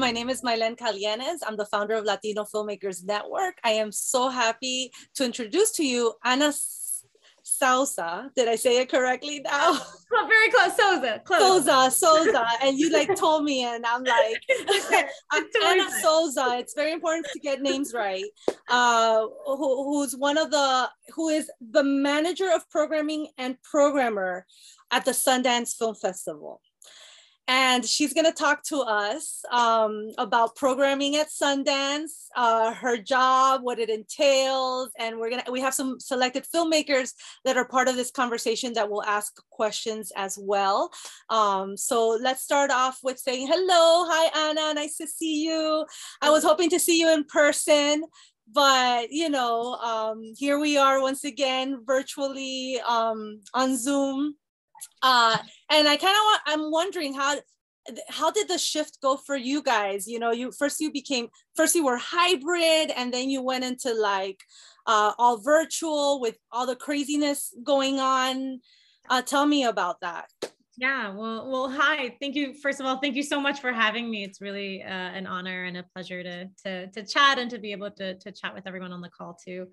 My name is Mailen Calienes. I'm the founder of Latino Filmmakers Network. I am so happy to introduce to you Ana Souza. Did I say it correctly now? Very close, Souza. Close. Souza. And you like told me, and I'm like, Ana Souza. It's very important to get names right. Who is the manager of programming and programmer at the Sundance Film Festival. And she's going to talk to us about programming at Sundance, her job, what it entails, and we have some selected filmmakers that are part of this conversation that will ask questions as well. So let's start off with saying hello. Hi, Ana. Nice to see you. I was hoping to see you in person, but here we are once again virtually on Zoom. And I'm wondering how did the shift go for you guys? You were hybrid, and then you went into like all virtual with all the craziness going on. Tell me about that. Yeah, well, hi. Thank you. First of all, thank you so much for having me. It's really an honor and a pleasure to chat and to be able to chat with everyone on the call too.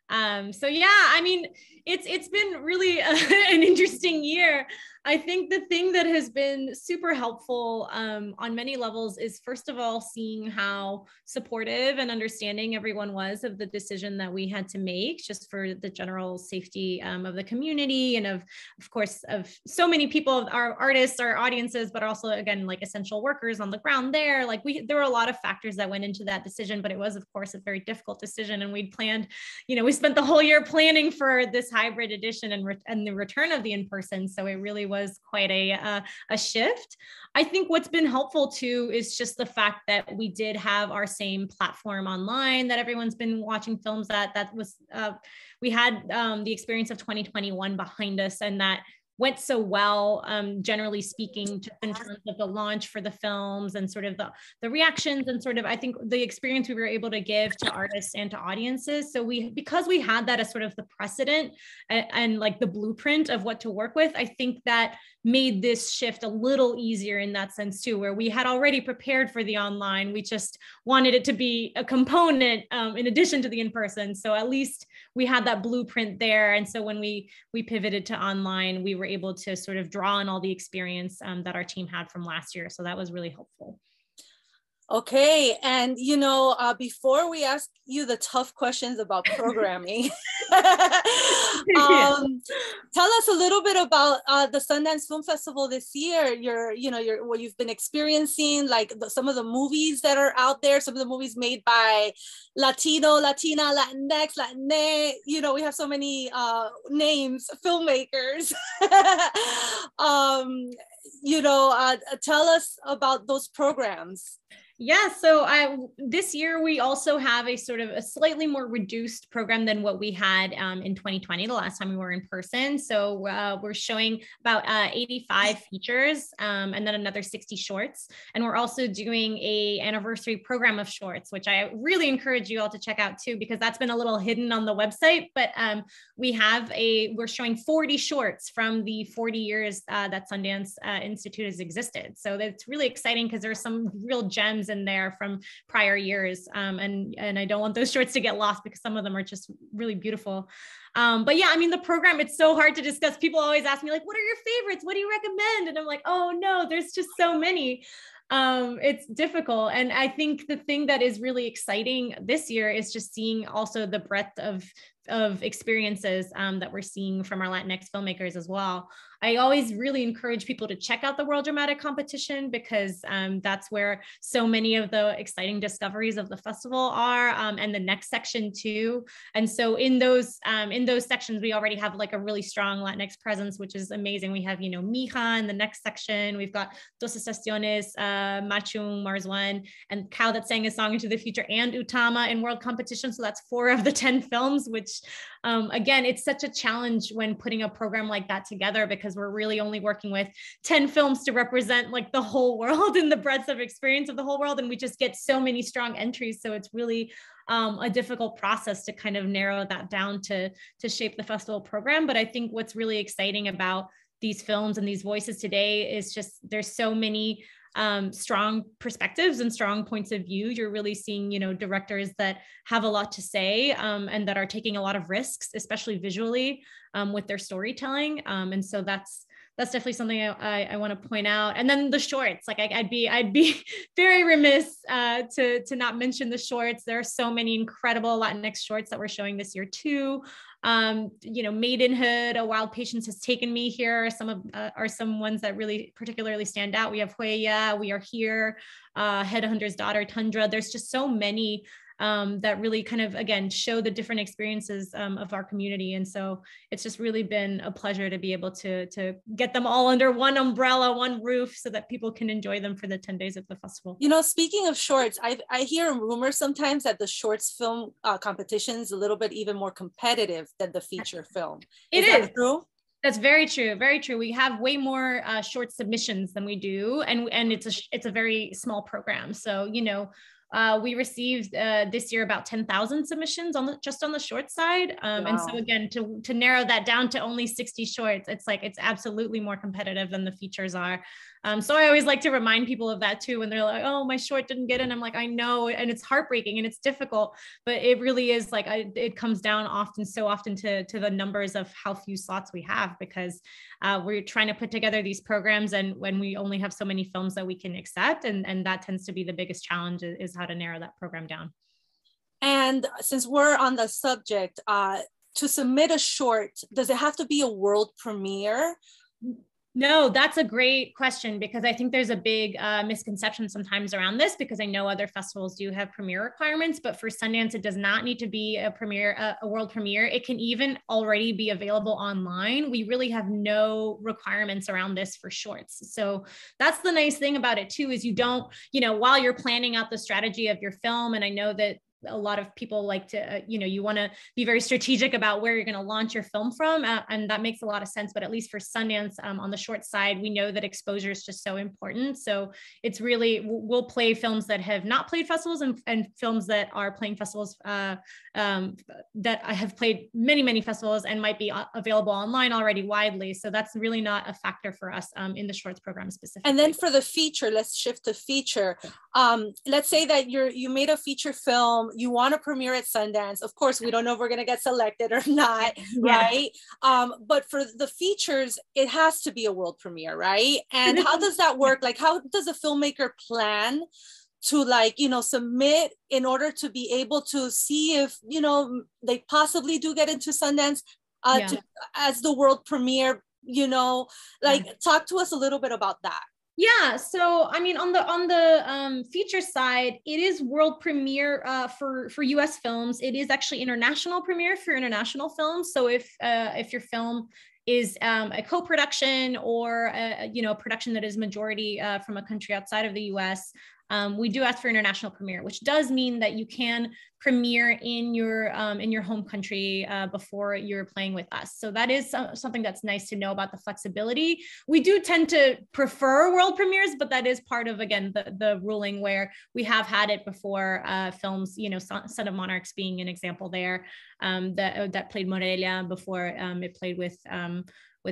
So yeah, I mean, it's been really an interesting year. I think the thing that has been super helpful on many levels is, first of all, seeing how supportive and understanding everyone was of the decision that we had to make, just for the general safety of the community and of course, of so many people, our artists, our audiences, but also, again, like essential workers on the ground there. Like there were a lot of factors that went into that decision, but it was, of course, a very difficult decision. And we'd planned, we spent the whole year planning for this hybrid edition and the return of the in-person. So it really was quite a shift. I think what's been helpful too is just the fact that we did have our same platform online that everyone's been watching films at. That was, we had the experience of 2021 behind us, and that went so well, generally speaking, just in terms of the launch for the films and sort of the reactions and sort of, I think, the experience we were able to give to artists and to audiences. So because we had that as sort of the precedent and like the blueprint of what to work with, I think that made this shift a little easier in that sense too, where we had already prepared for the online. We just wanted it to be a component in addition to the in-person. So at least we had that blueprint there. And so when we pivoted to online, we were able to sort of draw on all the experience that our team had from last year. So that was really helpful. Okay, and before we ask you the tough questions about programming, tell us a little bit about the Sundance Film Festival this year. What you've been experiencing, like some of the movies that are out there, some of the movies made by Latino, Latina, Latinx, Latine. We have so many names, filmmakers. Tell us about those programs. Yeah, so this year we also have a sort of a slightly more reduced program than what we had in 2020, the last time we were in person. So we're showing about 85 features and then another 60 shorts. And we're also doing an anniversary program of shorts, which I really encourage you all to check out too, because that's been a little hidden on the website. But we're showing 40 shorts from the 40 years that Sundance Institute has existed. So that's really exciting because there's some real gems in there from prior years. And I don't want those shorts to get lost because some of them are just really beautiful. But yeah, I mean, the program, it's so hard to discuss. People always ask me like, what are your favorites? What do you recommend? And I'm like, oh no, there's just so many. It's difficult. And I think the thing that is really exciting this year is just seeing also the breadth of experiences that we're seeing from our Latinx filmmakers as well. I always really encourage people to check out the World Dramatic Competition because that's where so many of the exciting discoveries of the festival are, and the next section too. And so in those sections, we already have like a really strong Latinx presence, which is amazing. We have, Mija in the next section. We've got Dos Estaciones, Machung, Mars One, and Cow That Sang a Song Into the Future, and Utama in World Competition. So that's 4 of the 10 films, which again, it's such a challenge when putting a program like that together because we're really only working with 10 films to represent like the whole world and the breadth of experience of the whole world. And we just get so many strong entries. So it's really a difficult process to kind of narrow that down to shape the festival program. But I think what's really exciting about these films and these voices today is just there's so many strong perspectives and strong points of view. You're really seeing, you know, directors that have a lot to say and that are taking a lot of risks, especially visually with their storytelling. And so that's definitely something I want to point out. And then the shorts, like I'd be very remiss to not mention the shorts. There are so many incredible Latinx shorts that we're showing this year too. You know, Maidenhood, A Wild Patience Has Taken Me here are some ones that really particularly stand out. We have Huella, We Are Here, Headhunter's Daughter, Tundra. There's just so many that really kind of, again, show the different experiences of our community. And so it's just really been a pleasure to be able to get them all under one umbrella, one roof, so that people can enjoy them for the 10 days of the festival. You know, speaking of shorts, I hear rumors sometimes that the shorts film competition is a little bit even more competitive than the feature film. Is that true? That's very true. Very true. We have way more short submissions than we do. And it's a very small program. So, you know, we received this year about 10,000 submissions just on the short side. Wow. And so again, to narrow that down to only 60 shorts, it's absolutely more competitive than the features are. So I always like to remind people of that too, when they're like, oh, my short didn't get in. I'm like, I know, and it's heartbreaking and it's difficult, but it really is like, it comes down so often to the numbers of how few slots we have, because we're trying to put together these programs, and when we only have so many films that we can accept, and that tends to be the biggest challenge, is how to narrow that program down. And since we're on the subject, to submit a short, does it have to be a world premiere? No, that's a great question, because I think there's a big misconception sometimes around this, because I know other festivals do have premiere requirements, but for Sundance, it does not need to be a world premiere. It can even already be available online. We really have no requirements around this for shorts. So that's the nice thing about it too, is you don't, you know, while you're planning out the strategy of your film, and I know that a lot of people like to, you know, you want to be very strategic about where you're going to launch your film from. And that makes a lot of sense. But at least for Sundance, on the short side, we know that exposure is just so important. So it's really, we'll play films that have not played festivals, and films that are playing festivals that have played many, many festivals and might be available online already widely. So that's really not a factor for us in the shorts program specifically. And then for the feature, let's shift to feature. Let's say that you made a feature film, you want to premiere at Sundance. Of course, we don't know if we're going to get selected or not, right? But for the features, it has to be a world premiere, right? And how does that work? Like, how does a filmmaker plan to, like, you know, submit in order to be able to see if, you know, they possibly do get into Sundance as the world premiere, you know, like, talk to us a little bit about that. Yeah, so I mean, on the feature side, it is world premiere for U.S. films. It is actually international premiere for international films. So if your film is a co-production or a production that is majority from a country outside of the U.S., we do ask for international premiere, which does mean that you can premiere in your home country before you're playing with us. So that is something that's nice to know about the flexibility. We do tend to prefer world premieres, but that is part of, again, the ruling, where we have had it before. Films, you know, Son of Monarchs being an example there, that played Morelia before it played with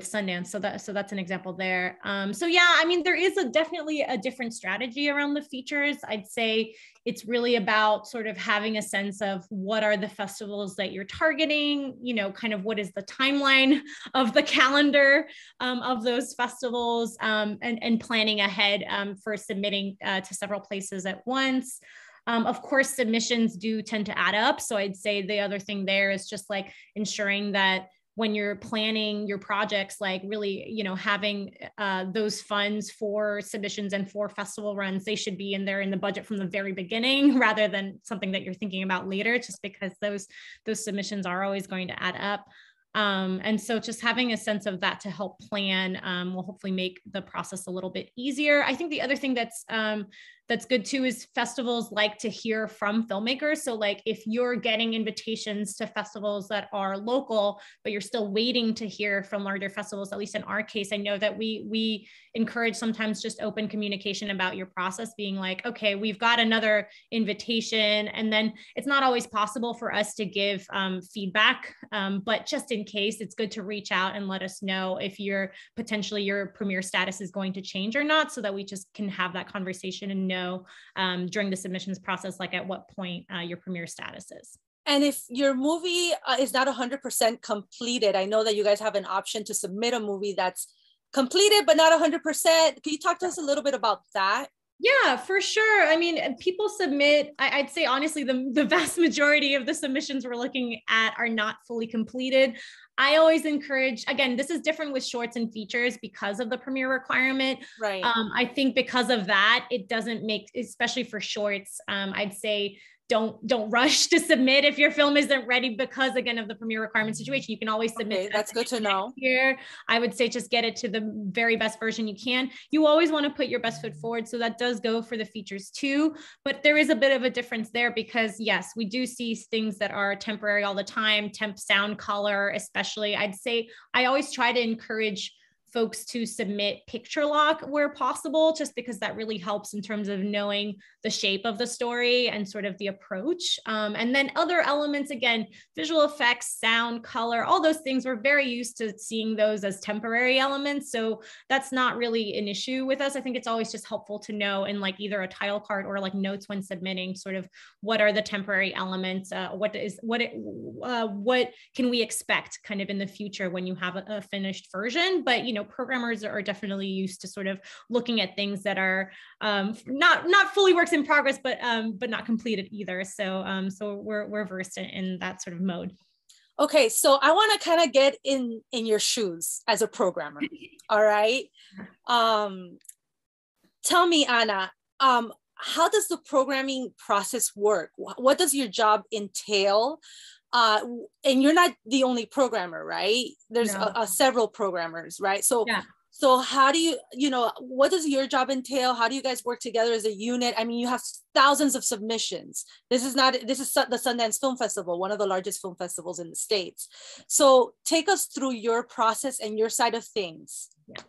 Sundance. So that's an example there. So yeah, I mean, there is definitely a different strategy around the features. I'd say it's really about sort of having a sense of what are the festivals that you're targeting, you know, kind of what is the timeline of the calendar of those festivals, and planning ahead for submitting to several places at once. Of course, submissions do tend to add up. So I'd say the other thing there is just like ensuring that when you're planning your projects, like really, you know, having those funds for submissions and for festival runs, they should be in the budget from the very beginning, rather than something that you're thinking about later, just because those submissions are always going to add up. And so just having a sense of that to help plan will hopefully make the process a little bit easier. I think the other thing that's that's good too is festivals like to hear from filmmakers. So like if you're getting invitations to festivals that are local, but you're still waiting to hear from larger festivals, at least in our case, I know that we encourage sometimes just open communication about your process, being like, okay, we've got another invitation. And then it's not always possible for us to give feedback, but just in case, it's good to reach out and let us know if potentially your premiere status is going to change or not, so that we just can have that conversation and know during the submissions process, like at what point your premiere status is. And if your movie is not 100% completed, I know that you guys have an option to submit a movie that's completed, but not 100%. Can you talk to us a little bit about that? Yeah, for sure. I mean, people submit, I'd say honestly, the vast majority of the submissions we're looking at are not fully completed. I always encourage, again, this is different with shorts and features because of the premiere requirement. Right. I think because of that, it doesn't make, especially for shorts, I'd say, don't rush to submit if your film isn't ready because, again, of the premiere requirement situation. You can always submit. Okay, that's good to know. Here, I would say just get it to the very best version you can. You always want to put your best foot forward. So that does go for the features too. But there is a bit of a difference there because, yes, we do see things that are temporary all the time, temp sound color, especially. I'd say I always try to encourage folks to submit picture lock where possible, just because that really helps in terms of knowing the shape of the story and sort of the approach. And then other elements, again, visual effects, sound, color, all those things, we're very used to seeing those as temporary elements. So that's not really an issue with us. I think it's always just helpful to know in like either a title card or like notes when submitting, sort of what are the temporary elements, what can we expect kind of in the future when you have a finished version. But, you know, programmers are definitely used to sort of looking at things that are not fully works in progress, but not completed either. So we're versed in that sort of mode. Okay, so I want to kind of get in your shoes as a programmer. All right. Tell me, Anna, how does the programming process work? What does your job entail? And you're not the only programmer, right? There's several programmers, right? So, yeah. So how do what does your job entail? How do you guys work together as a unit? I mean, you have thousands of submissions. This is the Sundance Film Festival, one of the largest film festivals in the States. So take us through your process and your side of things. Yeah.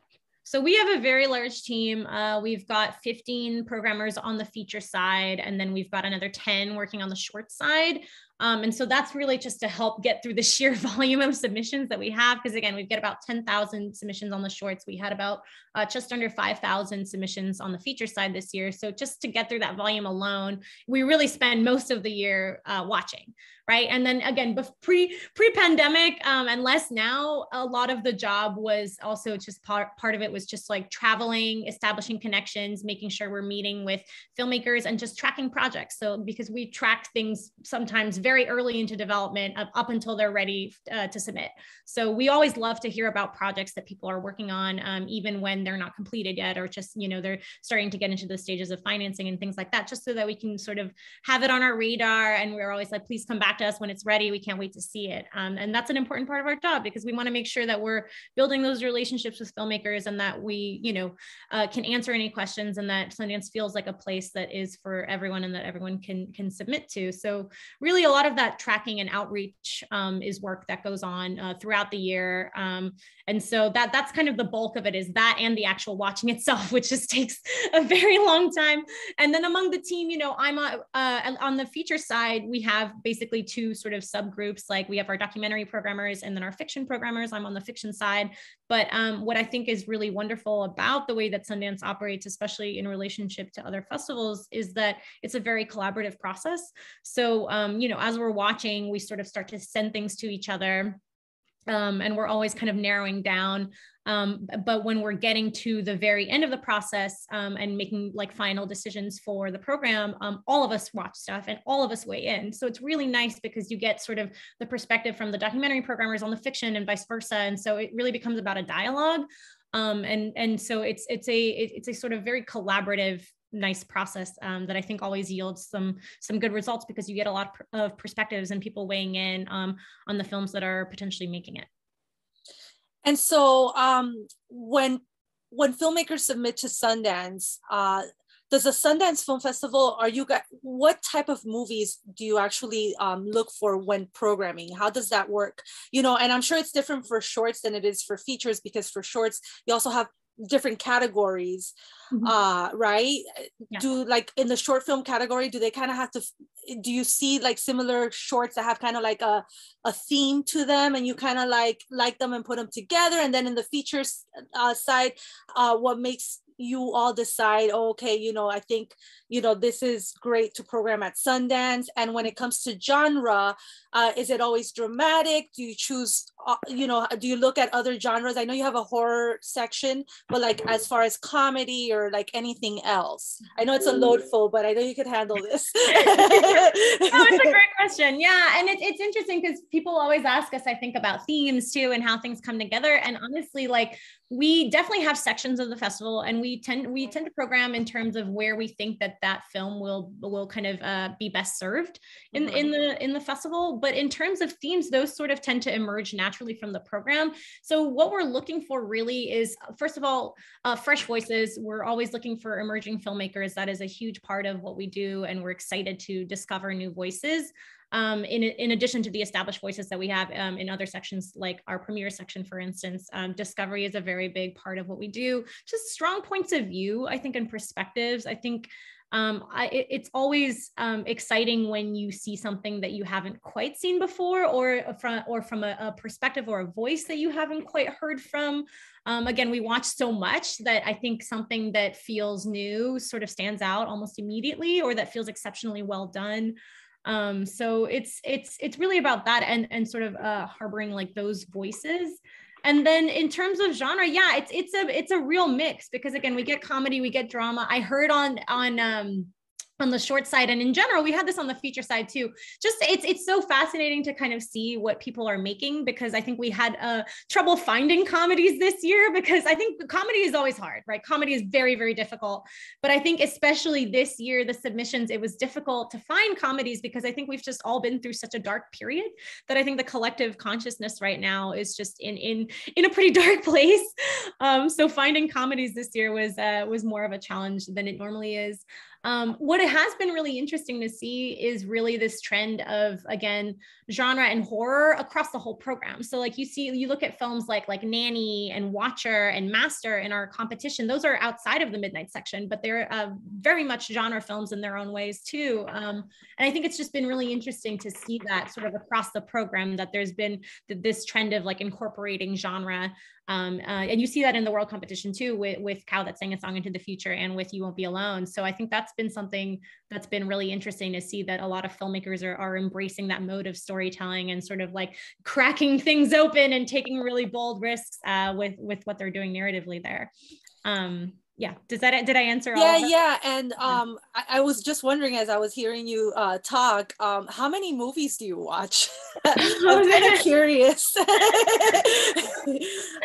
So we have a very large team. We've got 15 programmers on the feature side, and then we've got another 10 working on the short side. And so that's really just to help get through the sheer volume of submissions that we have. Because again, we've got about 10,000 submissions on the shorts. We had about just under 5,000 submissions on the feature side this year. So just to get through that volume alone, we really spend most of the year watching, right? And then again, pre-pandemic and less now, a lot of the job was also just part of it was just like traveling, establishing connections, making sure we're meeting with filmmakers and just tracking projects. So because we track things sometimes very early into development up until they're ready to submit. So we always love to hear about projects that people are working on, even when they're not completed yet, or just, they're starting to get into the stages of financing and things like that, just so that we can sort of have it on our radar. And we're always like, please come back to us when it's ready. We can't wait to see it. And that's an important part of our job, because we want to make sure that we're building those relationships with filmmakers, and that we, can answer any questions, and that Sundance feels like a place that is for everyone and that everyone can submit to. So really a lot of that tracking and outreach is work that goes on throughout the year. And so that's kind of the bulk of it, is that and the actual watching itself, which just takes a very long time. And then among the team, I'm on the feature side, we have basically two sort of subgroups. Like we have our documentary programmers and then our fiction programmers. I'm on the fiction side. But what I think is really wonderful about the way that Sundance operates, especially in relationship to other festivals, is that it's a very collaborative process. So, as we're watching, we sort of start to send things to each other. And we're always kind of narrowing down. But when we're getting to the very end of the process and making like final decisions for the program, all of us watch stuff and all of us weigh in. So it's really nice because you get sort of the perspective from the documentary programmers on the fiction and vice versa. And so it really becomes about a dialogue. And so it's a sort of very collaborative, nice process that I think always yields some good results, because you get a lot of perspectives and people weighing in on the films that are potentially making it. And so when filmmakers submit to Sundance, does the Sundance Film Festival, what type of movies do you actually look for when programming? How does that work? You know, and I'm sure it's different for shorts than it is for features, because for shorts, you also have different categories, right? Yeah. Do, like, in the short film category, do they kind of have to, do you see like similar shorts that have kind of like a theme to them, and you kind of like them and put them together? And then in the features side, what makes you all decide, oh, okay, you know, I think, you know, this is great to program at Sundance? And when it comes to genre, is it always dramatic? Do you choose, you know, do you look at other genres? I know you have a horror section, but like as far as comedy or like anything else? I know it's a loadful, but I know you could handle this. Oh, it's a great question. Yeah. And it's interesting because people always ask us, I think, about themes too, and how things come together. And honestly, like, we definitely have sections of the festival, and we tend to program in terms of where we think that film will kind of be best served in the festival. But in terms of themes, those sort of tend to emerge naturally from the program. So what we're looking for really is, first of all, fresh voices. We're always looking for emerging filmmakers. That is a huge part of what we do, and we're excited to discover new voices. In addition to the established voices that we have in other sections, like our premiere section, for instance. Discovery is a very big part of what we do. Just strong points of view, I think, and perspectives. I think it's always exciting when you see something that you haven't quite seen before, or from a perspective or a voice that you haven't quite heard from. Again, we watch so much that I think something that feels new sort of stands out almost immediately, or that feels exceptionally well done. So it's really about that, and sort of harboring like those voices. And then in terms of genre, yeah, it's a real mix, because again, we get comedy, we get drama. I heard on the short side, and in general, we had this on the feature side too. Just it's so fascinating to kind of see what people are making, because I think we had trouble finding comedies this year, because I think comedy is always hard, right? Comedy is very, very difficult. But I think especially this year, the submissions, it was difficult to find comedies, because I think we've just all been through such a dark period that I think the collective consciousness right now is just in a pretty dark place. So finding comedies this year was more of a challenge than it normally is. What it has been really interesting to see is really this trend of, again, genre and horror across the whole program. So like you look at films like Nanny and Watcher and Master in our competition, those are outside of the midnight section, but they're very much genre films in their own ways too. And I think it's just been really interesting to see that sort of across the program, that there's been this trend of like incorporating genre. And you see that in the world competition too, with Cow That Sang a Song Into the Future, and with You Won't Be Alone. So I think that's been something that's been really interesting to see, that a lot of filmmakers are embracing that mode of storytelling, and sort of like cracking things open and taking really bold risks with what they're doing narratively there. Yeah, did I answer all of that? Yeah. And I was just wondering, as I was hearing you talk, how many movies do you watch? I'm kind of curious.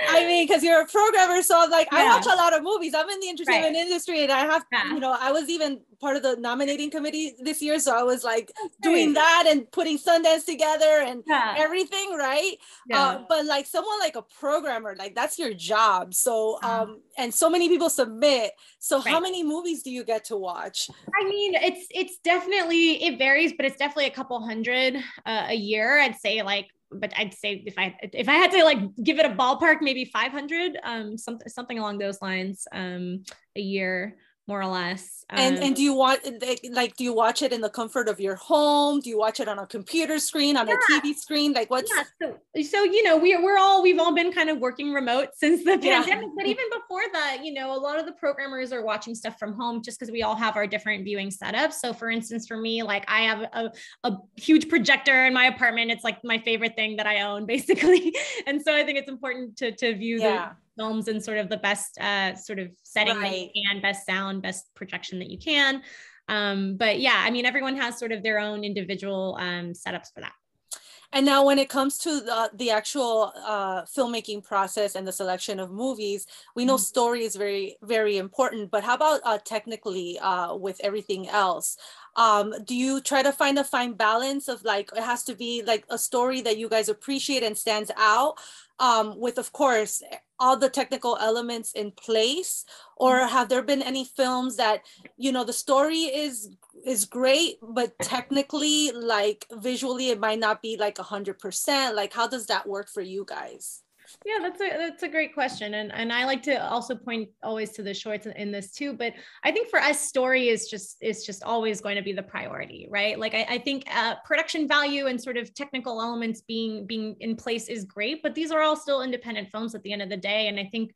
I mean, because you're a programmer, so I'm like, I watch a lot of movies. I'm in the entertainment industry, and I have, you know, I was even part of the nominating committee this year, so I was like doing that and putting Sundance together and everything, right? But like someone like a programmer, like that's your job. So and so many people submit. So how many movies do you get to watch? I mean, it's definitely, it varies, but it's definitely a couple hundred a year. I'd say but I'd say if I had to like give it a ballpark, maybe 500, something along those lines, a year, more or less. And do you watch it in the comfort of your home? Do you watch it on a computer screen, on a TV screen? Like what's so you know, we've all been kind of working remote since the pandemic, but even before that, you know, a lot of the programmers are watching stuff from home, just because we all have our different viewing setups. So for instance, for me, like I have a huge projector in my apartment. It's like my favorite thing that I own, basically. And so I think it's important to view the films in sort of the best sort of setting that you can, best sound, best projection that you can. But yeah, I mean, everyone has sort of their own individual setups for that. And now when it comes to the actual filmmaking process and the selection of movies, we know story is very, very important, but how about technically with everything else? Do you try to find a fine balance of like, it has to be like a story that you guys appreciate and stands out with, of course, all the technical elements in place? Or have there been any films that, you know, the story is great, but technically, like visually, it might not be like 100%? Like, how does that work for you guys? Yeah, that's a great question. And I like to also point always to the shorts in this too. But I think for us, story is just always going to be the priority, right? Like I think production value and sort of technical elements being in place is great, but these are all still independent films at the end of the day. And I think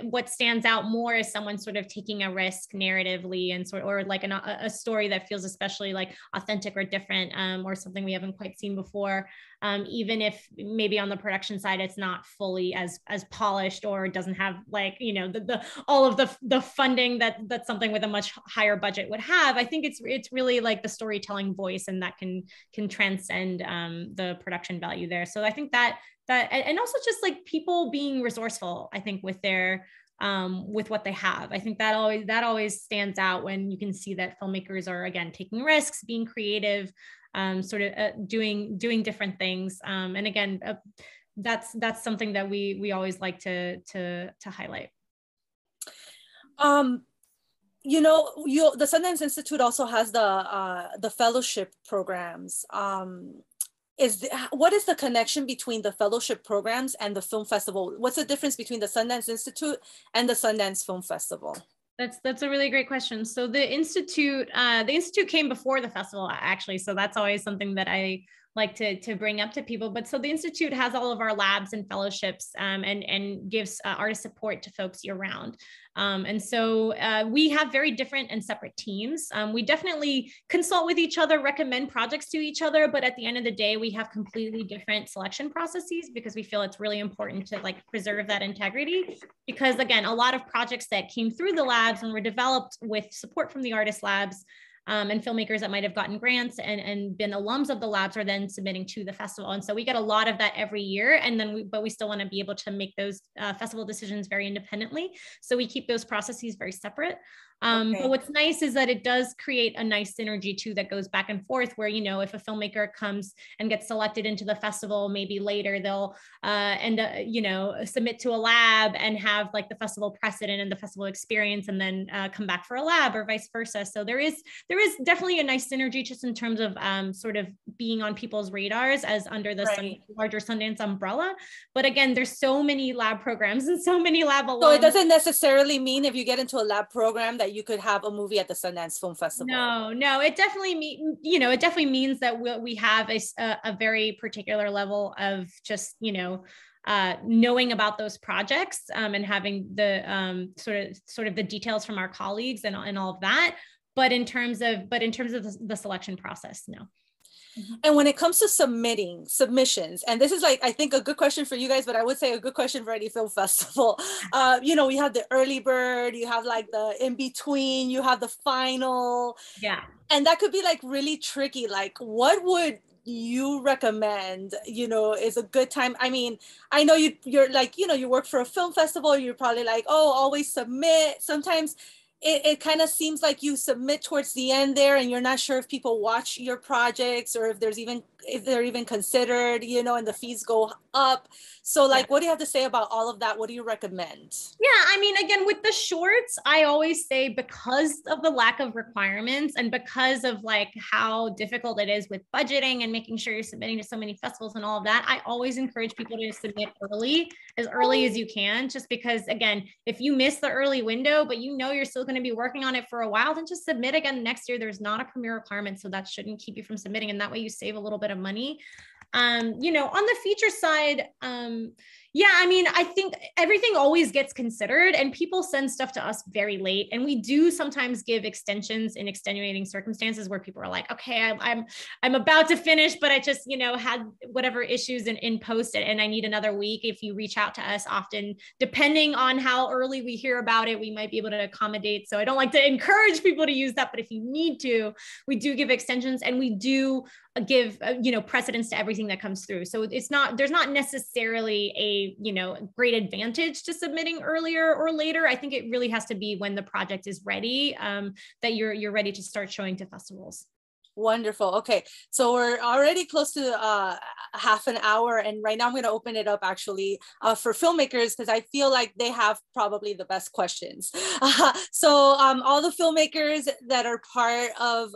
what stands out more is someone sort of taking a risk narratively and or like a story that feels especially like authentic or different, or something we haven't quite seen before. Even if maybe on the production side, it's not fully as polished or doesn't have like, you know, all of the funding that something with a much higher budget would have. I think it's really like the storytelling voice, and that can transcend the production value there. So I think that and also just like people being resourceful, I think with their with what they have. I think that always stands out when you can see that filmmakers are, again, taking risks, being creative, sort of doing different things. And again, that's something that we always like to highlight. You know, the Sundance Institute also has the fellowship programs. What is the connection between the fellowship programs and the film festival? What's the difference between the Sundance Institute and the Sundance Film Festival? That's a really great question. So the institute came before the festival, actually. So that's always something that I like to bring up to people. But so the Institute has all of our labs and fellowships, and gives artist support to folks year round. And so we have very different and separate teams. We definitely consult with each other, recommend projects to each other, but at the end of the day, we have completely different selection processes because we feel it's really important to like preserve that integrity. Because again, a lot of projects that came through the labs and were developed with support from the artist labs, and filmmakers that might have gotten grants and been alums of the labs are then submitting to the festival. And so we get a lot of that every year. And then but we still want to be able to make those festival decisions very independently. So we keep those processes very separate. But what's nice is that it does create a nice synergy too that goes back and forth, where, you know, if a filmmaker comes and gets selected into the festival, maybe later they'll you know, submit to a lab and have like the festival precedent and the festival experience, and then come back for a lab, or vice versa. So there is definitely a nice synergy just in terms of sort of being on people's radars as under the larger Sundance umbrella. But again, there's so many lab programs and so many lab alums. So it doesn't necessarily mean if you get into a lab program that you could have a movie at the Sundance Film Festival. No, it definitely means that we have a very particular level of just, you know, knowing about those projects, and having the sort of the details from our colleagues and all of that. But in terms of the selection process, no. And when it comes to submissions, and this is like, I think a good question for you guys, but I would say a good question for any film festival. You know, we have the early bird, you have like the in between, you have the final. Yeah. And that could be like really tricky. Like, what would you recommend, you know, is a good time? I mean, I know you're like, you know, you work for a film festival, you're probably like, oh, always submit. Sometimes it kind of seems like you submit towards the end there and you're not sure if people watch your projects or if they're even considered, you know, and the fees go up. So like, what do you have to say about all of that? What do you recommend? Yeah, I mean, again, with the shorts, I always say, because of the lack of requirements and because of like how difficult it is with budgeting and making sure you're submitting to so many festivals and all of that, I always encourage people to submit as early as you can, just because, again, if you miss the early window, but you know you're still going to be working on it for a while, then just submit again next year. There's not a premiere requirement, so that shouldn't keep you from submitting, and that way you save a little bit of money. You know, on the feature side, yeah, I mean, I think everything always gets considered, and people send stuff to us very late, and we do sometimes give extensions in extenuating circumstances where people are like, okay, I'm about to finish, but I just, you know, had whatever issues in post and I need another week. If you reach out to us, often, depending on how early we hear about it, we might be able to accommodate. So I don't like to encourage people to use that, but if you need to, we do give extensions, and we do give, you know, precedence to everything that comes through. So there's not necessarily a, you know, great advantage to submitting earlier or later. I think it really has to be when the project is ready, that you're ready to start showing to festivals. Wonderful. Okay, so we're already close to half an hour, and right now I'm going to open it up actually for filmmakers, because I feel like they have probably the best questions. So all the filmmakers that are part of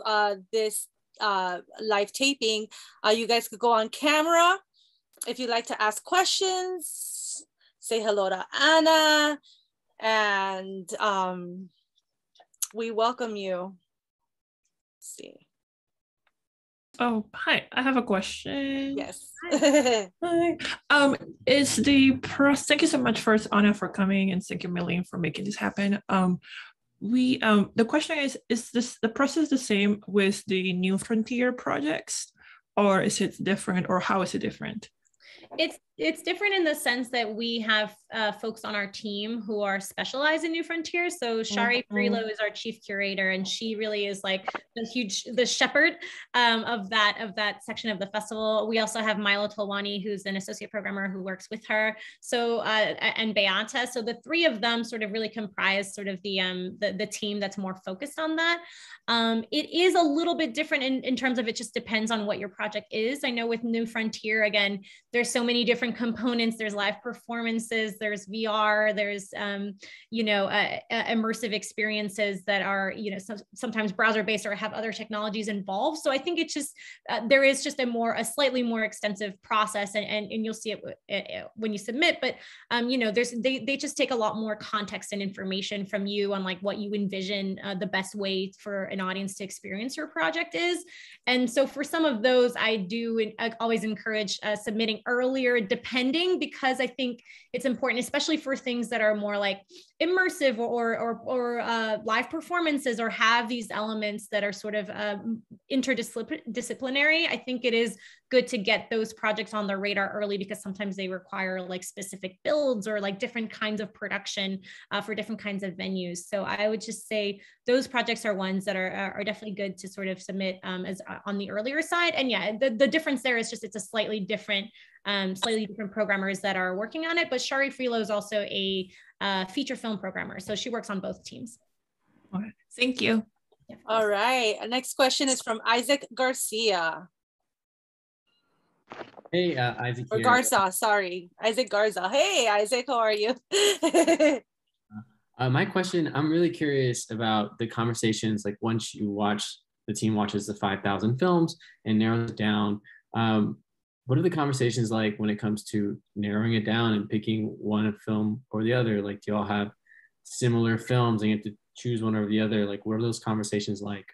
this live taping, you guys could go on camera if you'd like to ask questions. Say hello to Anna, and we welcome you. Let's see. Oh, hi. I have a question. Yes. Hi. Is the thank you so much first, Anna, for coming, and thank you, Millie, for making this happen. The question is this the process the same with the New Frontier projects, or is it different, or how is it different? It's different in the sense that we have folks on our team who are specialized in New Frontiers. So Shari Freelo is our chief curator, and she really is like the shepherd of that section of the festival. We also have Milo Tolwani, who's an associate programmer who works with her. So and Beata. So the three of them sort of really comprise sort of the team that's more focused on that. It is a little bit different in terms of it just depends on what your project is. I know with New Frontier, again, there's so many different components. There's live performances, there's VR, there's immersive experiences that are sometimes browser based or have other technologies involved. So I think it's just there is just a slightly more extensive process, and you'll see it when you submit. But they just take a lot more context and information from you on like what you envision the best way for an audience to experience your project is. And so for some of those, I always encourage submitting earlier, depending, because I think it's important, especially for things that are more like immersive or live performances, or have these elements that are sort of interdisciplinary. I think it is good to get those projects on the radar early, because sometimes they require like specific builds or like different kinds of production for different kinds of venues. So I would just say those projects are ones that are definitely good to sort of submit as on the earlier side. And yeah, the difference there is just it's a slightly different programmers that are working on it. But Shari Freelo is also a feature film programmer, so she works on both teams. Okay. Thank you. Yeah, all right. Next question is from Isaac Garcia. Hey, Isaac or here. Garza, sorry. Isaac Garza. Hey, Isaac, how are you? My question, I'm really curious about the conversations, like once the team watches the 5,000 films and narrows it down, what are the conversations like when it comes to narrowing it down and picking one film or the other? Like, do you all have similar films and you have to choose one or the other? Like, what are those conversations like?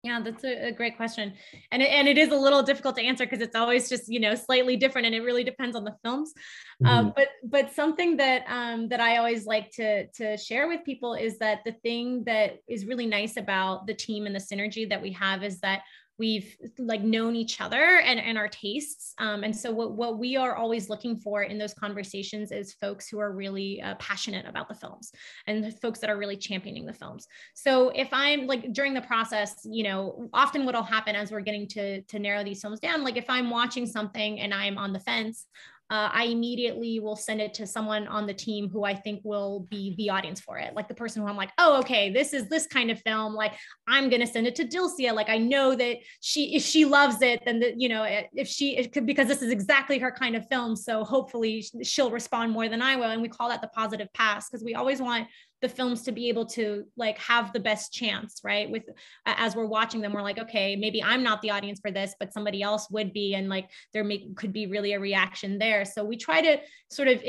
Yeah, that's a great question. And it is a little difficult to answer because it's always just, slightly different, and it really depends on the films. But something that I always like to share with people is that the thing that is really nice about the team and the synergy that we have is that we've like known each other and our tastes. And so what we are always looking for in those conversations is folks who are really passionate about the films and folks that are really championing the films. So if I'm like during the process, often what'll happen as we're getting to narrow these films down, like if I'm watching something and I'm on the fence, I immediately will send it to someone on the team who I think will be the audience for it. Like the person who I'm like, oh, okay, this is this kind of film. Like I'm going to send it to Dilcia. Like I know that if she loves it, then because this is exactly her kind of film. So hopefully she'll respond more than I will. And we call that the positive pass, because we always want the films to be able to like have the best chance, right? As we're watching them, we're like, okay, maybe I'm not the audience for this, but somebody else would be. And like could be really a reaction there. So we try to sort of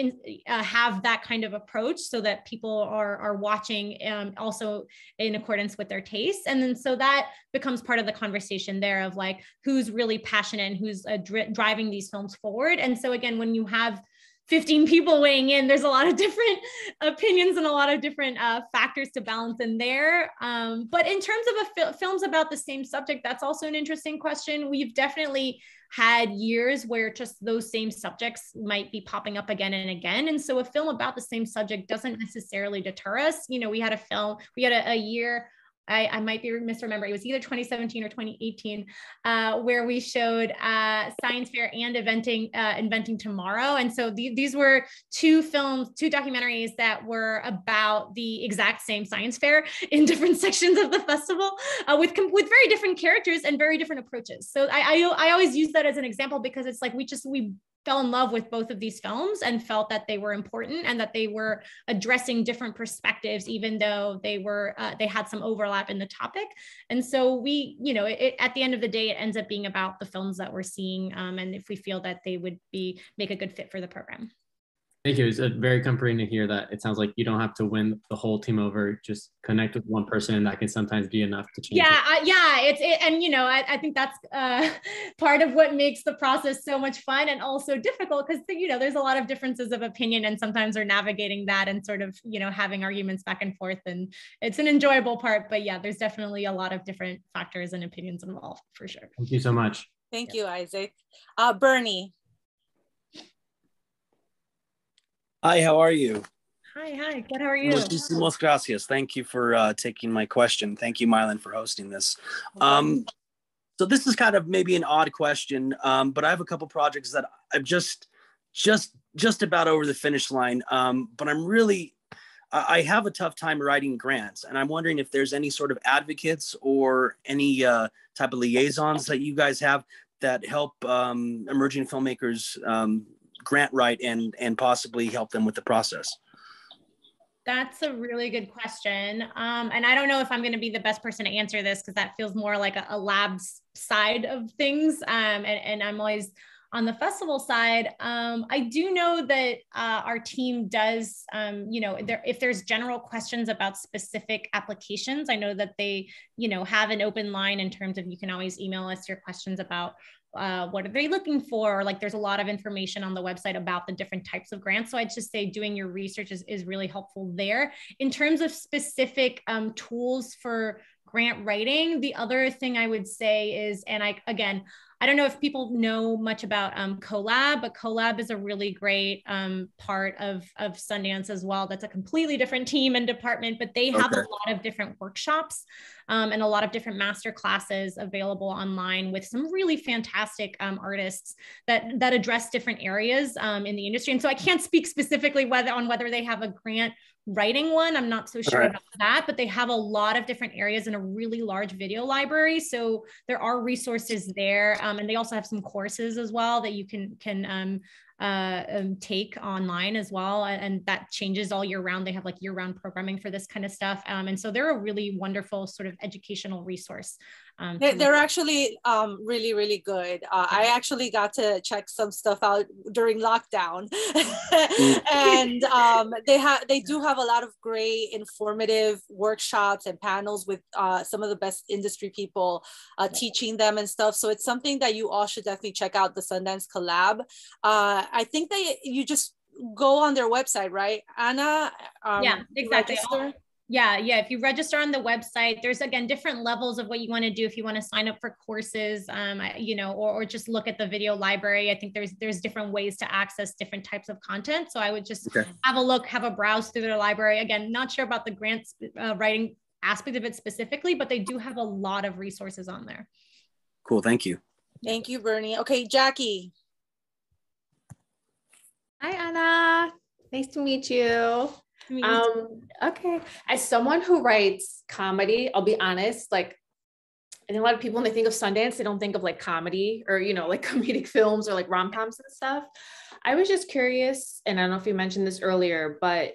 have that kind of approach so that people are watching also in accordance with their tastes. And then so that becomes part of the conversation there of like, who's really passionate and who's driving these films forward. And so again, when you have 15 people weighing in, there's a lot of different opinions and a lot of different factors to balance in there. But in terms of films about the same subject, that's also an interesting question. We've definitely had years where just those same subjects might be popping up again and again. And so a film about the same subject doesn't necessarily deter us. We had a year I might be misremembering, it was either 2017 or 2018, where we showed science fair and Inventing Tomorrow. And so these were two documentaries that were about the exact same science fair in different sections of the festival, with very different characters and very different approaches. So I always use that as an example, because it's like we fell in love with both of these films and felt that they were important and that they were addressing different perspectives, even though they had some overlap in the topic. And so we, at the end of the day, it ends up being about the films that we're seeing, and if we feel that they would make a good fit for the program. Thank you. It's very comforting to hear that it sounds like you don't have to win the whole team over. Just connect with one person. That can sometimes be enough to change. I think that's part of what makes the process so much fun and also difficult, because there's a lot of differences of opinion, and sometimes we're navigating that and sort of having arguments back and forth, and it's an enjoyable part. But yeah, there's definitely a lot of different factors and opinions involved, for sure. Thank you so much. Thank you, Isaac. Bernie. Hi, how are you? Hi, good, how are you? Muchísimas gracias. Thank you for taking my question. Thank you, Mylan, for hosting this. So this is kind of maybe an odd question, but I have a couple projects that I'm just about over the finish line. But I have a tough time writing grants, and I'm wondering if there's any sort of advocates or any type of liaisons that you guys have that help emerging filmmakers grant write and possibly help them with the process. That's a really good question. And I don't know if I'm going to be the best person to answer this, because that feels more like a labs side of things. And I'm always on the festival side. I do know that our team does, if there's general questions about specific applications, I know that they, have an open line in terms of, you can always email us your questions about what are they looking for? Like, there's a lot of information on the website about the different types of grants. So I'd just say doing your research is really helpful there. In terms of specific tools for grant writing, the other thing I would say is, and I don't know if people know much about CoLab, but CoLab is a really great part of Sundance as well. That's a completely different team and department, but they have a lot of different workshops and a lot of different master classes available online with some really fantastic artists that address different areas in the industry. And so I can't speak specifically whether they have a grant writing one. I'm not so sure about that, but they have a lot of different areas in a really large video library. So there are resources there. And they also have some courses as well that you can take online as well. And that changes all year round. They have like year-round programming for this kind of stuff. And so they're a really wonderful sort of educational resource. They're actually really, really good. I actually got to check some stuff out during lockdown. And they do have a lot of great informative workshops and panels with some of the best industry people teaching them and stuff. So it's something that you all should definitely check out, the Sundance Collab. I think you just go on their website, right, Anna? Yeah, exactly. Register? Yeah. If you register on the website, there's again different levels of what you want to do. If you want to sign up for courses, or just look at the video library. I think there's different ways to access different types of content. So I would just have a look, have a browse through their library. Again, not sure about the grants writing aspect of it specifically, but they do have a lot of resources on there. Cool. Thank you. Thank you, Bernie. Okay, Jackie. Hi, Anna. Nice to meet you. Okay. As someone who writes comedy, I'll be honest, like, I think a lot of people, when they think of Sundance, they don't think of like comedy or, like comedic films or like rom-coms and stuff. I was just curious, and I don't know if you mentioned this earlier, but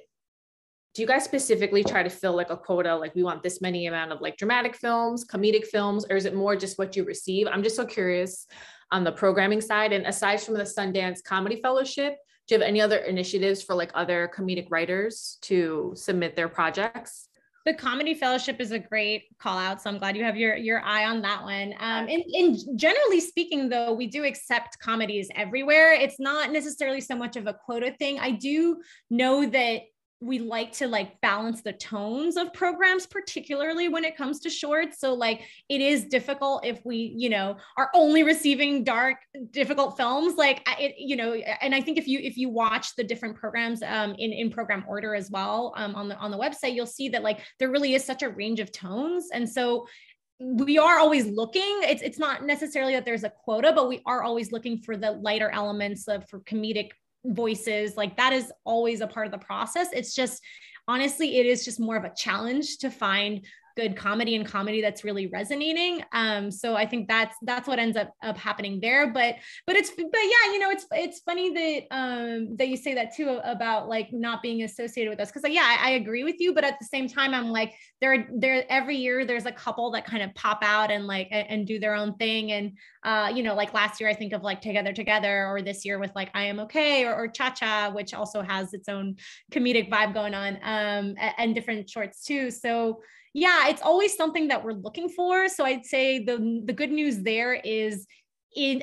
do you guys specifically try to fill like a quota? Like, we want this many amount of like dramatic films, comedic films, or is it more just what you receive? I'm just so curious on the programming side. And aside from the Sundance Comedy Fellowship, do you have any other initiatives for like other comedic writers to submit their projects? The Comedy Fellowship is a great call out. So I'm glad you have your eye on that one. In generally speaking, though, we do accept comedies everywhere. It's not necessarily so much of a quota thing. I do know that we like to like balance the tones of programs, particularly when it comes to shorts. So like it is difficult if we, you know, are only receiving dark, difficult films. Like it, you know, and I think if you watch the different programs in program order as well on the website, you'll see that like there really is such a range of tones. And so we are always looking. It's not necessarily that there's a quota, but we are always looking for the lighter elements for comedic voices. Like that is always a part of the process. It's just, honestly, it is just more of a challenge to find good comedy and comedy that's really resonating. So I think that's what ends up happening there. But yeah, you know, it's funny that you say that too about like not being associated with us. Cause yeah, I agree with you. But at the same time, I'm like, there every year there's a couple that kind of pop out and like, and do their own thing. And, you know, like last year, I think of like Together, or this year with like I Am Okay, or Cha-Cha, which also has its own comedic vibe going on, and different shorts too. So yeah, it's always something that we're looking for. So I'd say the good news there is,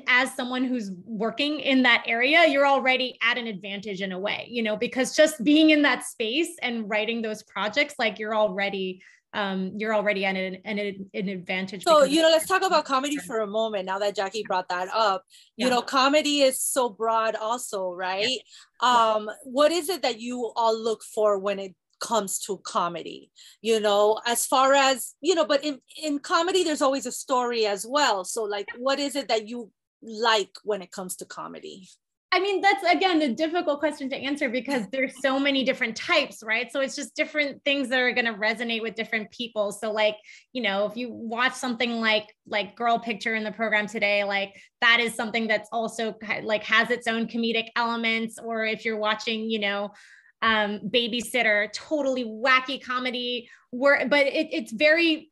as someone who's working in that area, you're already at an advantage in a way, you know, because just being in that space and writing those projects, like you're already at an advantage. So, you know, let's talk about comedy for a moment now that Jackie brought that up. Yeah. You know, comedy is so broad also, right? Yeah. What is it that you all look for when it comes to comedy, you know, as far as, you know, but in comedy there's always a story as well. So like, what is it that you like when it comes to comedy? I mean, that's again a difficult question to answer because there's so many different types, right? So it's just different things that are going to resonate with different people. So like, you know, if you watch something like Girl Picture in the program today, like that is something that's also like has its own comedic elements. Or if you're watching, you know, Babysitter, totally wacky comedy, but it's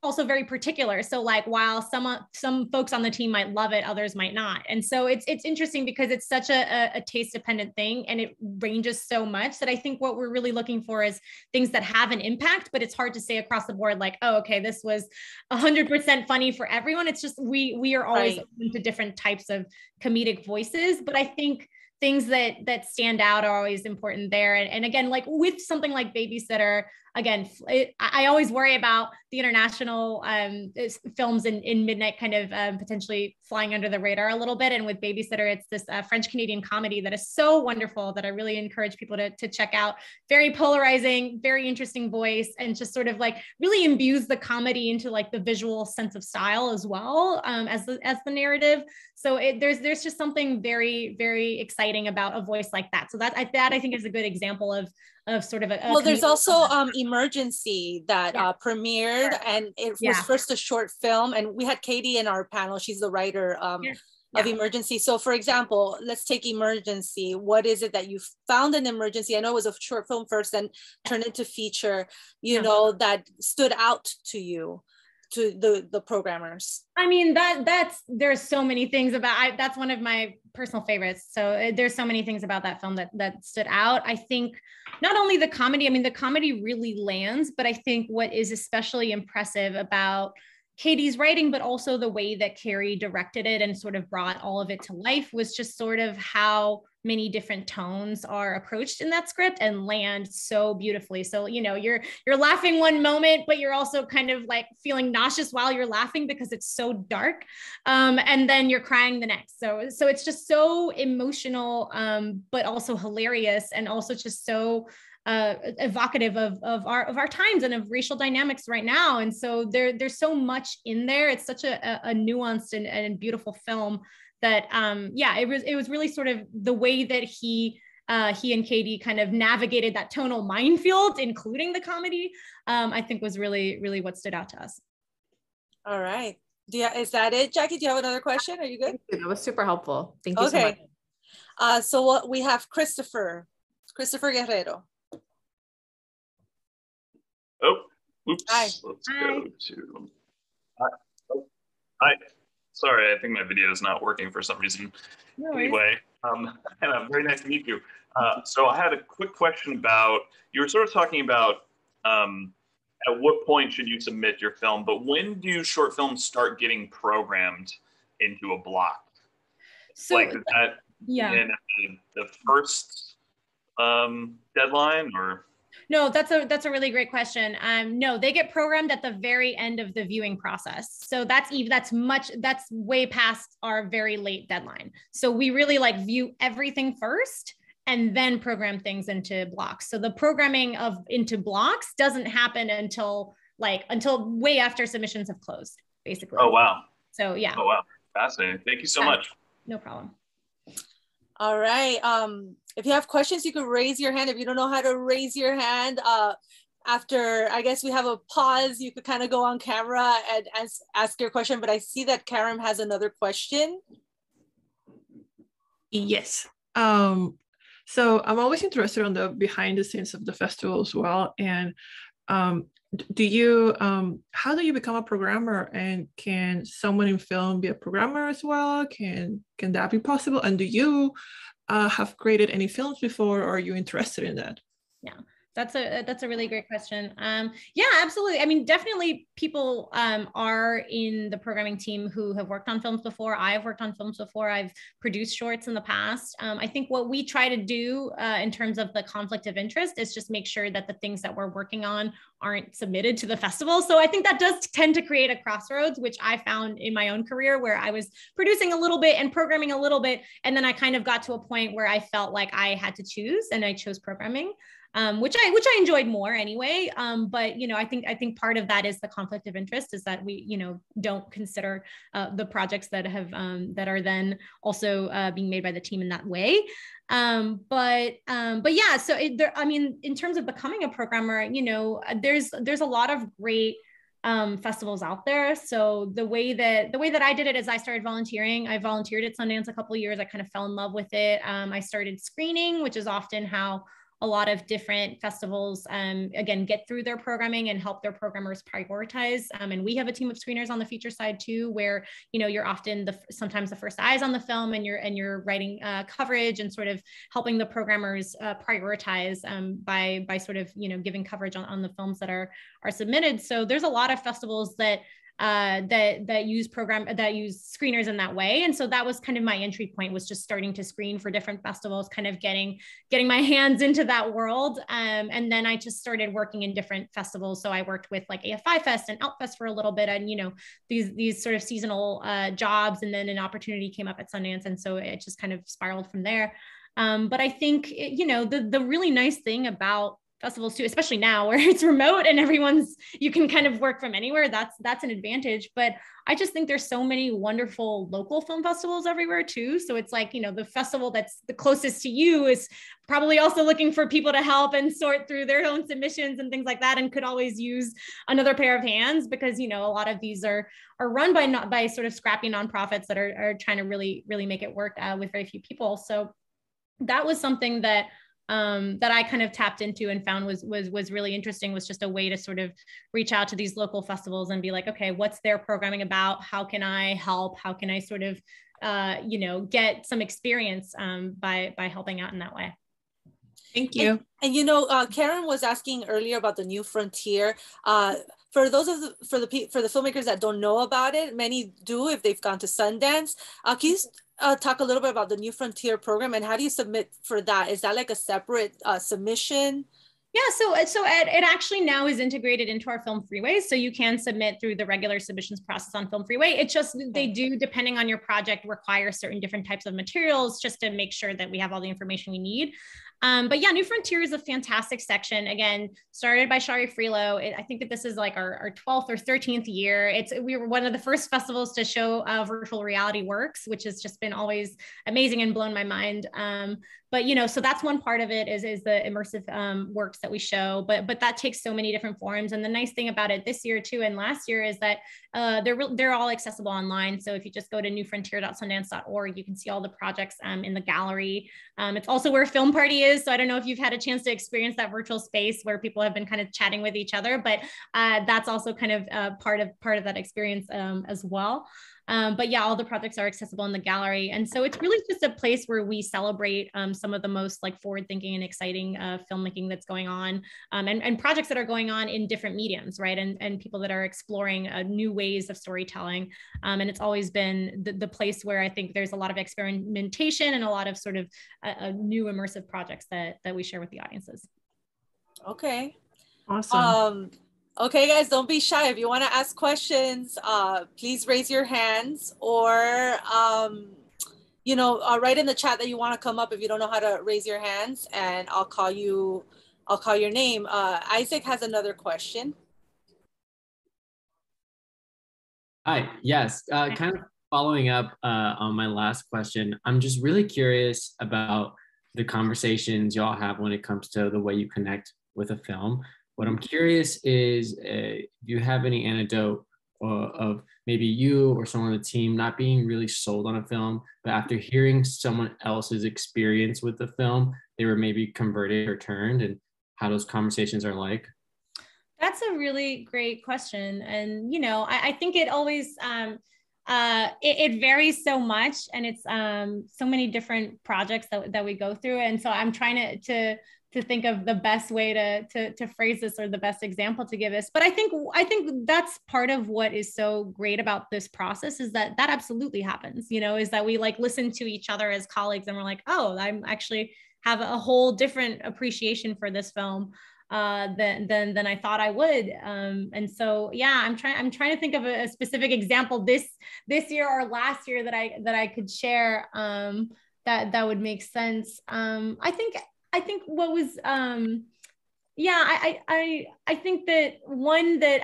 also very particular. So like while some folks on the team might love it, others might not. And so it's interesting because it's such a taste dependent thing, and it ranges so much that I think what we're really looking for is things that have an impact, but it's hard to say across the board like, oh, okay, this was 100% funny for everyone. It's just we are always open to different types of comedic voices, but I think things that stand out are always important there. And again, like with something like Babysitter, again, I always worry about the international films in midnight kind of potentially flying under the radar a little bit. And with Babysitter, it's this French-Canadian comedy that is so wonderful that I really encourage people to check out. Very polarizing, very interesting voice, and just sort of like really imbues the comedy into like the visual sense of style as well as the narrative. So there's just something very, very exciting about a voice like that. So that I think is a good example of sort of a well, there's also Emergency that premiered, and it was first a short film, and we had Katie in our panel. She's the writer of Emergency. So for example, let's take Emergency. What is it that you found in Emergency? I know it was a short film first and turned into feature, you know, that stood out to you, to the programmers? I mean, there's so many things that's one of my personal favorites. So there's so many things about that film that stood out. I think not only the comedy, I mean, the comedy really lands, but I think what is especially impressive about Katie's writing, but also the way that Carrie directed it and sort of brought all of it to life, was just sort of how many different tones are approached in that script and land so beautifully. So, you know, you're laughing one moment, but you're also kind of like feeling nauseous while you're laughing because it's so dark. And then you're crying the next. So it's just so emotional, but also hilarious, and also just so evocative of our times and of racial dynamics right now. And so there's so much in there. It's such a nuanced and beautiful film that it was really sort of the way that he and Katie kind of navigated that tonal minefield, including the comedy, I think was really, really what stood out to us. All right. Is that it, Jackie? Do you have another question? Are you good? That was super helpful. Thank you so much. So what we have Christopher Guerrero. Oh, oops. Hi. Let's go to. Hi. Sorry, I think my video is not working for some reason. No anyway, very nice to meet you. So I had a quick question about, you were sort of talking about at what point should you submit your film, but when do short films start getting programmed into a block? So, like, is that in the first deadline, or? No, that's a really great question. No, they get programmed at the very end of the viewing process. So that's way past our very late deadline. So we really like view everything first and then program things into blocks. So the programming into blocks doesn't happen until way after submissions have closed, basically. Oh, wow. So yeah. Oh, wow. Fascinating. Thank you so much. No problem. All right. If you have questions, you could raise your hand. If you don't know how to raise your hand, after, I guess we have a pause, you could kind of go on camera and ask your question. But I see that Karen has another question. Yes. So I'm always interested on the behind the scenes of the festival as well. And how do you become a programmer, and can someone in film be a programmer as well? Can that be possible? And do you have created any films before, or are you interested in that? Yeah, that's a really great question. Yeah, absolutely. I mean, definitely people are in the programming team who have worked on films before. I've worked on films before. I've produced shorts in the past. I think what we try to do in terms of the conflict of interest is just make sure that the things that we're working on aren't submitted to the festival. So I think that does tend to create a crossroads, which I found in my own career, where I was producing a little bit and programming a little bit. And then I kind of got to a point where I felt like I had to choose, and I chose programming. Which I enjoyed more anyway. But I think part of that is the conflict of interest, is that we don't consider the projects that have that are then also being made by the team in that way. But yeah, so in terms of becoming a programmer, there's a lot of great festivals out there. So the way that I did it is I started volunteering. I volunteered at Sundance a couple of years. I kind of fell in love with it. I started screening, which is often how a lot of different festivals, again, get through their programming and help their programmers prioritize. And we have a team of screeners on the feature side too, where, you're often sometimes the first eyes on the film, and you're writing coverage and sort of helping the programmers prioritize by sort of, giving coverage on the films that are submitted. So there's a lot of festivals that use screeners in that way. And so that was kind of my entry point, was just starting to screen for different festivals, kind of getting my hands into that world. And then I just started working in different festivals. So I worked with like AFI Fest and Outfest for a little bit, and these sort of seasonal jobs, and then an opportunity came up at Sundance, and so it just kind of spiraled from there. But I think the really nice thing about festivals too, especially now where it's remote and you can kind of work from anywhere, that's an advantage. But I just think there's so many wonderful local film festivals everywhere too. So it's like, the festival that's the closest to you is probably also looking for people to help and sort through their own submissions and things like that, and could always use another pair of hands, because, a lot of these are run by sort of scrappy nonprofits that are trying to really, really make it work with very few people. So that was something that I kind of tapped into and found was really interesting, was just a way to sort of reach out to these local festivals and be like, okay, what's their programming about? How can I help? How can I sort of, get some experience by helping out in that way? Thank you. And Karen was asking earlier about the New Frontier. For the filmmakers that don't know about it, many do if they've gone to Sundance. Can you talk a little bit about the New Frontier program, and how do you submit for that? Is that like a separate submission? Yeah, so it actually now is integrated into our Film Freeway, so you can submit through the regular submissions process on Film Freeway. It's just, they do, depending on your project, require certain different types of materials just to make sure that we have all the information we need. But yeah, New Frontier is a fantastic section. Again, started by Shari Freelo. I think that this is like our 12th or 13th year. We were one of the first festivals to show virtual reality works, which has just been always amazing and blown my mind. But so that's one part of it is the immersive works that we show, but that takes so many different forms. And the nice thing about it this year too, and last year, is that they're all accessible online. So if you just go to newfrontier.sundance.org, you can see all the projects in the gallery. It's also where Film Party is. So I don't know if you've had a chance to experience that virtual space where people have been kind of chatting with each other, but that's also kind of part of that experience as well. But yeah, all the projects are accessible in the gallery. And so it's really just a place where we celebrate some of the most like forward-thinking and exciting filmmaking that's going on, and projects that are going on in different mediums, right? And people that are exploring new ways of storytelling. And it's always been the place where I think there's a lot of experimentation and a lot of sort of new immersive projects that we share with the audiences. Okay. Awesome. Okay, guys, don't be shy. If you want to ask questions, please raise your hands, or write in the chat that you want to come up if you don't know how to raise your hands, and I'll call your name. Isaac has another question. Hi, yes, kind of following up on my last question. I'm just really curious about the conversations y'all have when it comes to the way you connect with a film. What I'm curious is, do you have any anecdote of maybe you or someone on the team not being really sold on a film, but after hearing someone else's experience with the film, they were maybe converted or turned, and how those conversations are like? That's a really great question. And, I think it always, it varies so much, and it's so many different projects that we go through. And so I'm trying to think of the best way to phrase this, or the best example to give this. But I think that's part of what is so great about this process, is that absolutely happens, is that we like listen to each other as colleagues, and we're like, oh, I'm actually have a whole different appreciation for this film than I thought I would. And so, yeah, I'm trying to think of a specific example this year or last year that I could share that would make sense. I think what was, I think that one that,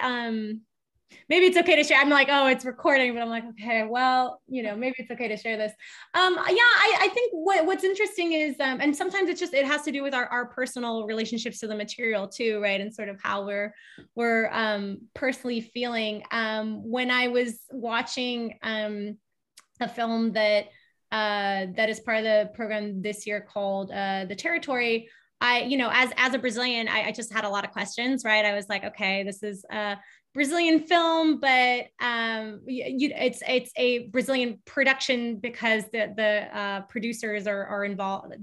maybe it's okay to share. I'm like, oh, it's recording, but I'm like, okay, well, maybe it's okay to share this. I think what's interesting is, and sometimes it has to do with our personal relationships to the material too, right? And sort of how we're personally feeling. When I was watching a film that is part of the program this year called The Territory, as a Brazilian, I just had a lot of questions, right? I was like, okay, this is Brazilian film, but it's a Brazilian production because the producers are involved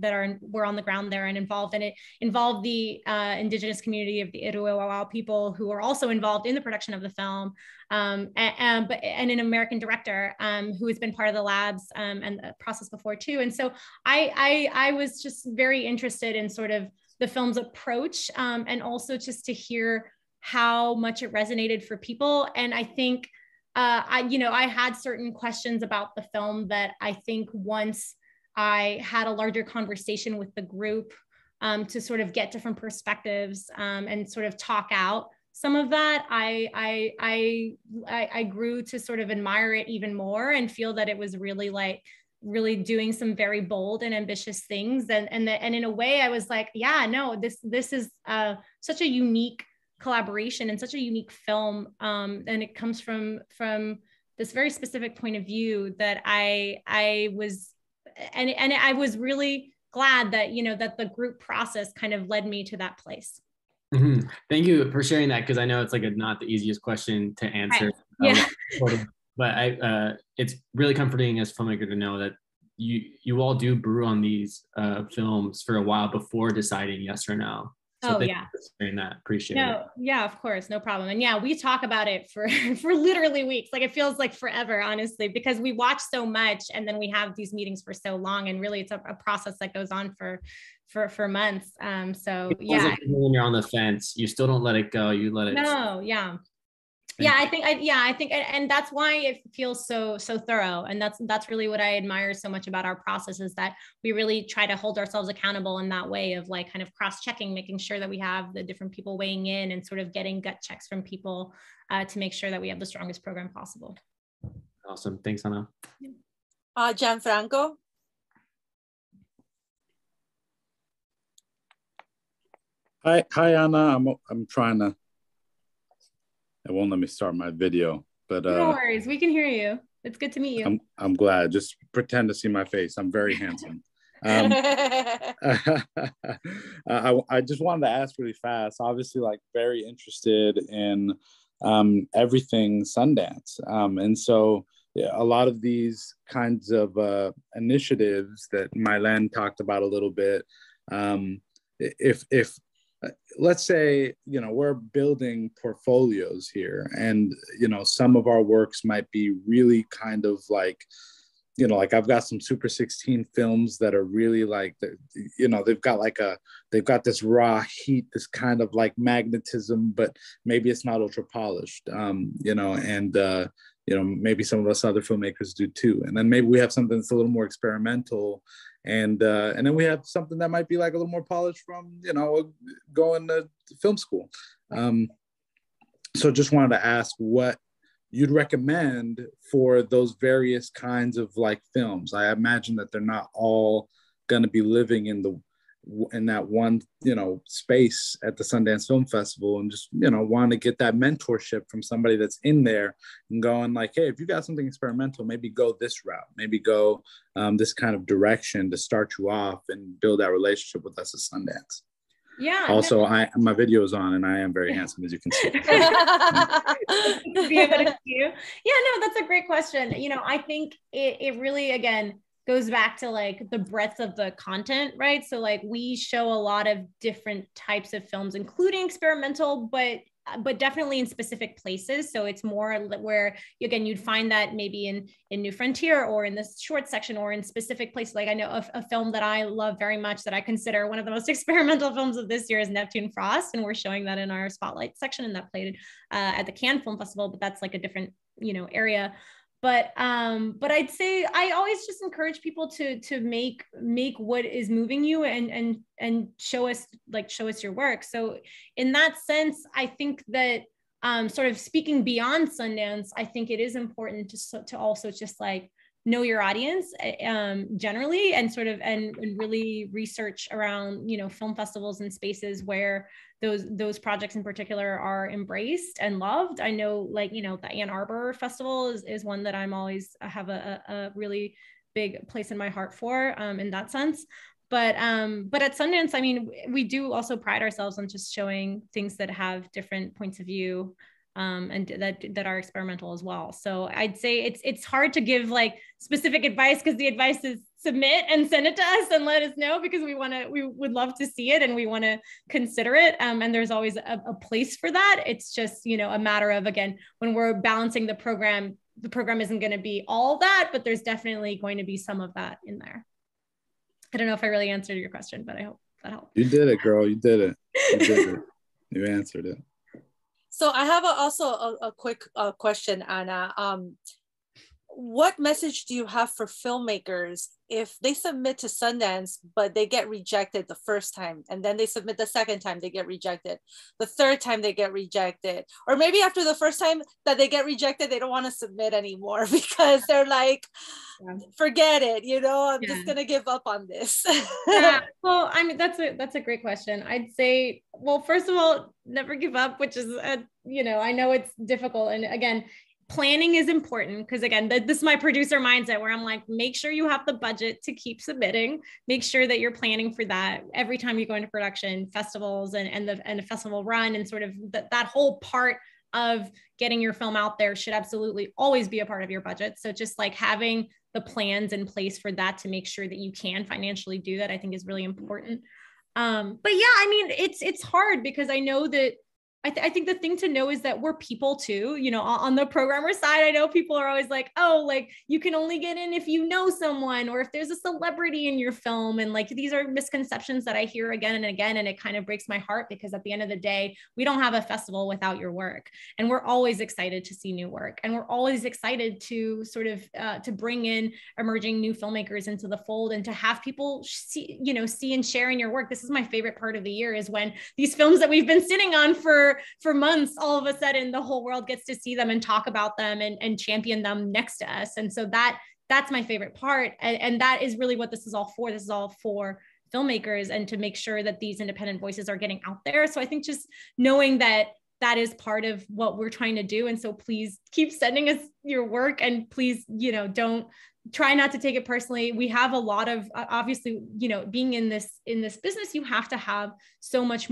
were on the ground there and involved, and it involved the indigenous community of the Iruauau people, who are also involved in the production of the film, and an American director who has been part of the labs and the process before too. And so I was just very interested in sort of the film's approach, and also just to hear how much it resonated for people. And I think, I had certain questions about the film that I think once I had a larger conversation with the group to sort of get different perspectives and sort of talk out some of that, I grew to sort of admire it even more and feel that it was really doing some very bold and ambitious things. And in a way I was like, yeah, no, this is such a unique collaboration and such a unique film, and it comes from this very specific point of view that I was really glad that that the group process kind of led me to that place. Mm-hmm. Thank you for sharing that, because I know it's like not the easiest question to answer. Right. Yeah. But it's really comforting as a filmmaker to know that you all do brew on these films for a while before deciding yes or no. So thank you for sharing that. Appreciate it. Yeah, of course, no problem. And yeah, we talk about it for literally weeks. Like it feels like forever, honestly, because we watch so much and then we have these meetings for so long, and really it's a process that goes on for months. So yeah. Like when you're on the fence, you still don't let it go. You let it. No, yeah. Yeah, I think, and that's why it feels so thorough. And that's really what I admire so much about our process, is that we really try to hold ourselves accountable in that way of like kind of cross-checking, making sure that we have the different people weighing in and sort of getting gut checks from people to make sure that we have the strongest program possible. Awesome. Thanks, Anna. Gianfranco. Hi, Anna. I'm trying to. It won't let me start my video, but no worries. We can hear you. It's good to meet you. I'm glad. Just pretend to see my face. I'm very handsome. I just wanted to ask really fast. Obviously, like very interested in everything Sundance, and so a lot of these kinds of initiatives that Mylan talked about a little bit. If let's say, we're building portfolios here, and, some of our works might be really kind of like, you know, like I've got some Super 16 films that are really like, you know, they've got this raw heat, this kind of like magnetism, but maybe it's not ultra polished, you know, and, you know, maybe some of us other filmmakers do too. And then maybe we have something that's a little more experimental, and then we have something that might be like a little more polished from, you know, going to film school. So just wanted to ask what you'd recommend for those various kinds of like films. I imagine that they're not all going to be living in that one, you know, space at the Sundance Film Festival, and just, you know, want to get that mentorship from somebody that's in there and going like, hey, if you got something experimental, maybe go this route, maybe go this kind of direction to start you off and build that relationship with us at Sundance. Yeah. Also, my video is on, and I am very handsome, as you can see. Be able to see you. Yeah, no, that's a great question. You know, I think it really, again, goes back to like the breadth of the content, right? So like we show a lot of different types of films, including experimental, but definitely in specific places. So it's more where, again, you'd find that maybe in New Frontier or in this short section or in specific places. Like I know a film that I love very much that I consider one of the most experimental films of this year is Neptune Frost. And we're showing that in our spotlight section, and that played at the Cannes Film Festival, but that's like a different, you know, area. But I'd say I always just encourage people to make what is moving you and show us your work. So in that sense, I think that sort of speaking beyond Sundance, I think it is important to also just like know your audience generally, and sort of and really research around, you know, film festivals and spaces where those projects in particular are embraced and loved. I know, like, you know, the Ann Arbor Festival is one that I'm always have a really big place in my heart for in that sense. But at Sundance, I mean, we do also pride ourselves on just showing things that have different points of view and that are experimental as well. So I'd say it's hard to give like specific advice, because the advice is submit and send it to us and let us know, because we would love to see it and we want to consider it. And there's always a place for that. It's just, you know, a matter of, again, when we're balancing the program isn't going to be all that, but there's definitely going to be some of that in there. I don't know if I really answered your question, but I hope that helped. You did it, girl. You did it. You did it. You answered it. So I have also a quick question, Anna. What message do you have for filmmakers if they submit to Sundance, but they get rejected the first time, and then they submit the second time, they get rejected, the third time they get rejected, or maybe after the first time that they get rejected, they don't want to submit anymore because they're like, forget it, you know, I'm just gonna give up on this. Yeah. Well, I mean, that's a great question. I'd say, well, first of all, never give up, which is, you know, I know it's difficult, and again, planning is important, because again, this is my producer mindset where I'm like, make sure you have the budget to keep submitting, make sure that you're planning for that every time you go into production, festivals and the festival run, and sort of that whole part of getting your film out there should absolutely always be a part of your budget. So just like having the plans in place for that to make sure that you can financially do that, I think is really important. But yeah, I mean, it's hard, because I know that I think the thing to know is that we're people too, you know, on the programmer side. I know people are always like, oh, like you can only get in if you know someone, or if there's a celebrity in your film. And like, these are misconceptions that I hear again and again. And it kind of breaks my heart, because at the end of the day, we don't have a festival without your work. And we're always excited to see new work. And we're always excited to sort of, to bring in emerging new filmmakers into the fold, and to have people see and share in your work. This is my favorite part of the year, is when these films that we've been sitting on for months, all of a sudden the whole world gets to see them and talk about them and champion them next to us. And so that's my favorite part. And that is really what this is all for. This is all for filmmakers, and to make sure that these independent voices are getting out there. So I think just knowing that is part of what we're trying to do. And so please keep sending us your work, and please, you know, don't try not to take it personally. We have a lot of, obviously, you know, being in this business, you have to have so much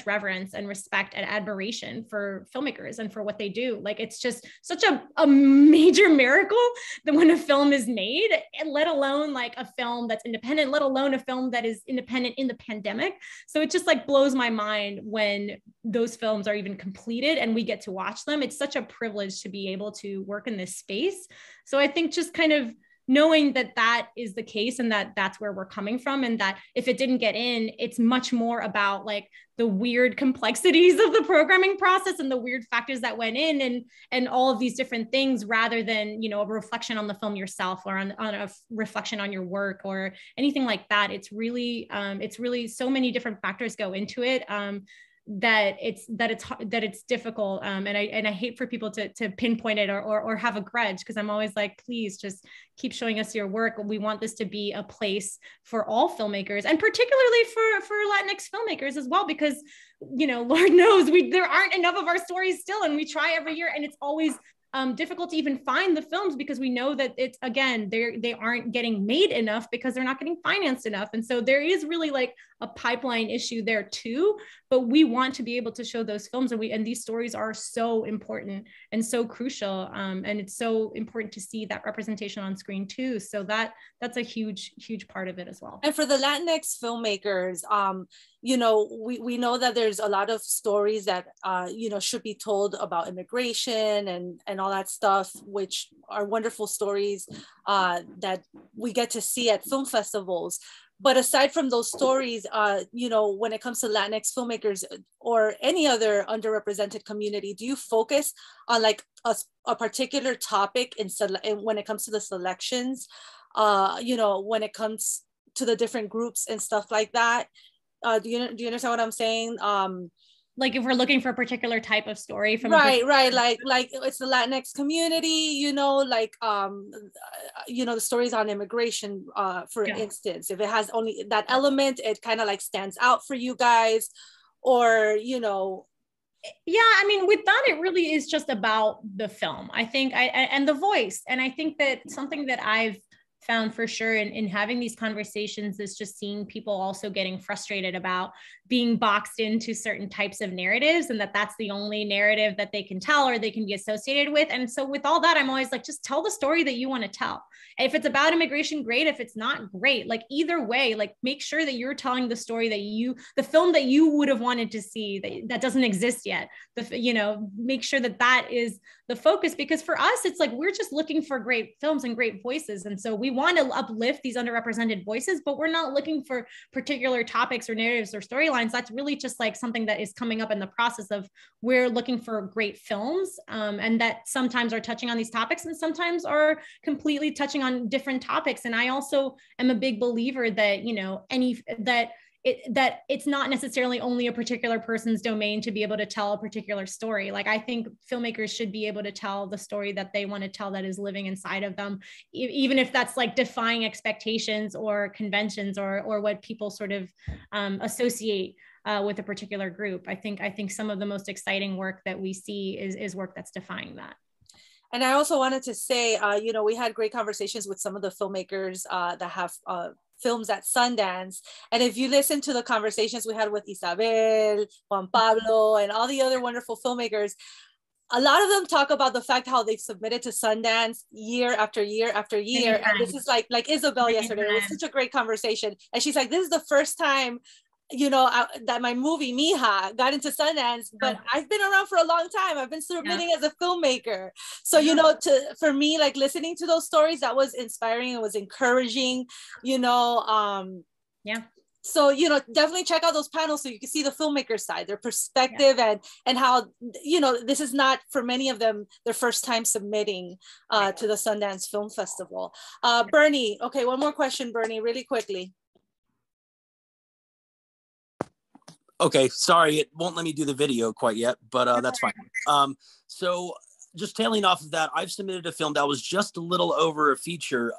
reverence and respect and admiration for filmmakers and for what they do. Like, it's just such a major miracle that when a film is made, let alone like a film that's independent, let alone a film that is independent in the pandemic. So it just like blows my mind when those films are even completed and we get to watch them. It's such a privilege to be able to work in this space. So I think just kind of knowing that that is the case and that that's where we're coming from, and that if it didn't get in, it's much more about like the weird complexities of the programming process and the weird factors that went in and all of these different things, rather than, you know, a reflection on the film yourself or on a reflection on your work or anything like that. It's really so many different factors go into it. That it's difficult, and I hate for people to pinpoint it or have a grudge, because I'm always like, please just keep showing us your work. We want this to be a place for all filmmakers, and particularly for Latinx filmmakers as well, because, you know, Lord knows there aren't enough of our stories still, and we try every year, and it's always difficult to even find the films, because we know that it's, again, they aren't getting made enough because they're not getting financed enough. And so there is really like a pipeline issue there too, but we want to be able to show those films, and these stories are so important and so crucial. And it's so important to see that representation on screen too. So that's a huge part of it as well. And for the Latinx filmmakers, you know, we know that there's a lot of stories that, you know, should be told about immigration and all that stuff, which are wonderful stories that we get to see at film festivals. But aside from those stories, you know, when it comes to Latinx filmmakers or any other underrepresented community, do you focus on like a particular topic when it comes to the selections, you know, when it comes to the different groups and stuff like that? Do you understand what I'm saying? Like if we're looking for a particular type of story from right, like it's the Latinx community, you know, like you know, the stories on immigration, for instance, if it has only that element, it kind of like stands out for you guys, or, you know. Yeah, I mean, with that, it really is just about the film, I think, and the voice. And I think that something that I've found for sure in having these conversations is just seeing people also getting frustrated about being boxed into certain types of narratives, and that's the only narrative that they can tell or they can be associated with. And so with all that, I'm always like, just tell the story that you want to tell. If it's about immigration, great. If it's not, great. Like either way, like make sure that you're telling the story the film that you would have wanted to see that doesn't exist yet. You know, make sure that is the focus, because for us, it's like, we're just looking for great films and great voices. And so we want to uplift these underrepresented voices, but we're not looking for particular topics or narratives or storylines. That's really just like something that is coming up in the process of, we're looking for great films, and that sometimes are touching on these topics and sometimes are completely touching on different topics. And I also am a big believer that, you know, that it's not necessarily only a particular person's domain to be able to tell a particular story. Like I think filmmakers should be able to tell the story that they want to tell, that is living inside of them, even if that's like defying expectations or conventions or what people sort of associate with a particular group. I think some of the most exciting work that we see is work that's defying that. And I also wanted to say, you know, we had great conversations with some of the filmmakers that have films at Sundance. And if you listen to the conversations we had with Isabel, Juan Pablo, and all the other wonderful filmmakers, a lot of them talk about the fact how they've submitted to Sundance year after year after year. And this is like Isabel yesterday, it was such a great conversation. And she's like, this is the first time, you know, that my movie Mija got into Sundance, but I've been around for a long time. I've been submitting as a filmmaker. So, you know, for me, like listening to those stories, that was inspiring. It was encouraging, you know. So, you know, definitely check out those panels so you can see the filmmaker side, their perspective, and how, you know, this is not, for many of them, their first time submitting to the Sundance Film Festival. Bernie, okay, one more question, Bernie, really quickly. Okay, sorry, it won't let me do the video quite yet, but that's fine. So just tailing off of that, I've submitted a film that was just a little over a feature,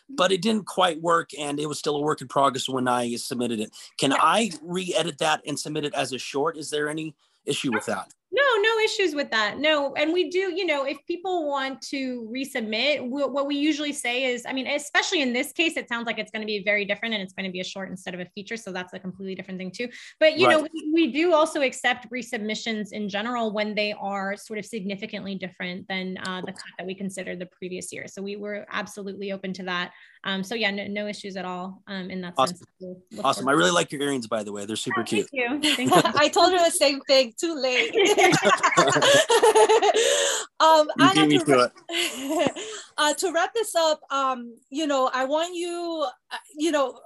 but it didn't quite work, and it was still a work in progress when I submitted it. Can I re-edit that and submit it as a short? Is there any issue with that? No issues with that. No. And we do, you know, if people want to resubmit, what we usually say is, I mean, especially in this case, it sounds like it's going to be very different and it's going to be a short instead of a feature. So that's a completely different thing too. But, you know, we do also accept resubmissions in general when they are sort of significantly different than the cut that we considered the previous year. So we were absolutely open to that. So yeah, no issues at all in that Awesome. sense. Awesome. I really like your earrings, by the way. They're super cute. Thank you. Thank you. I told her the same thing, too late. You beat me to it. To wrap this up, you know, I want you, you know,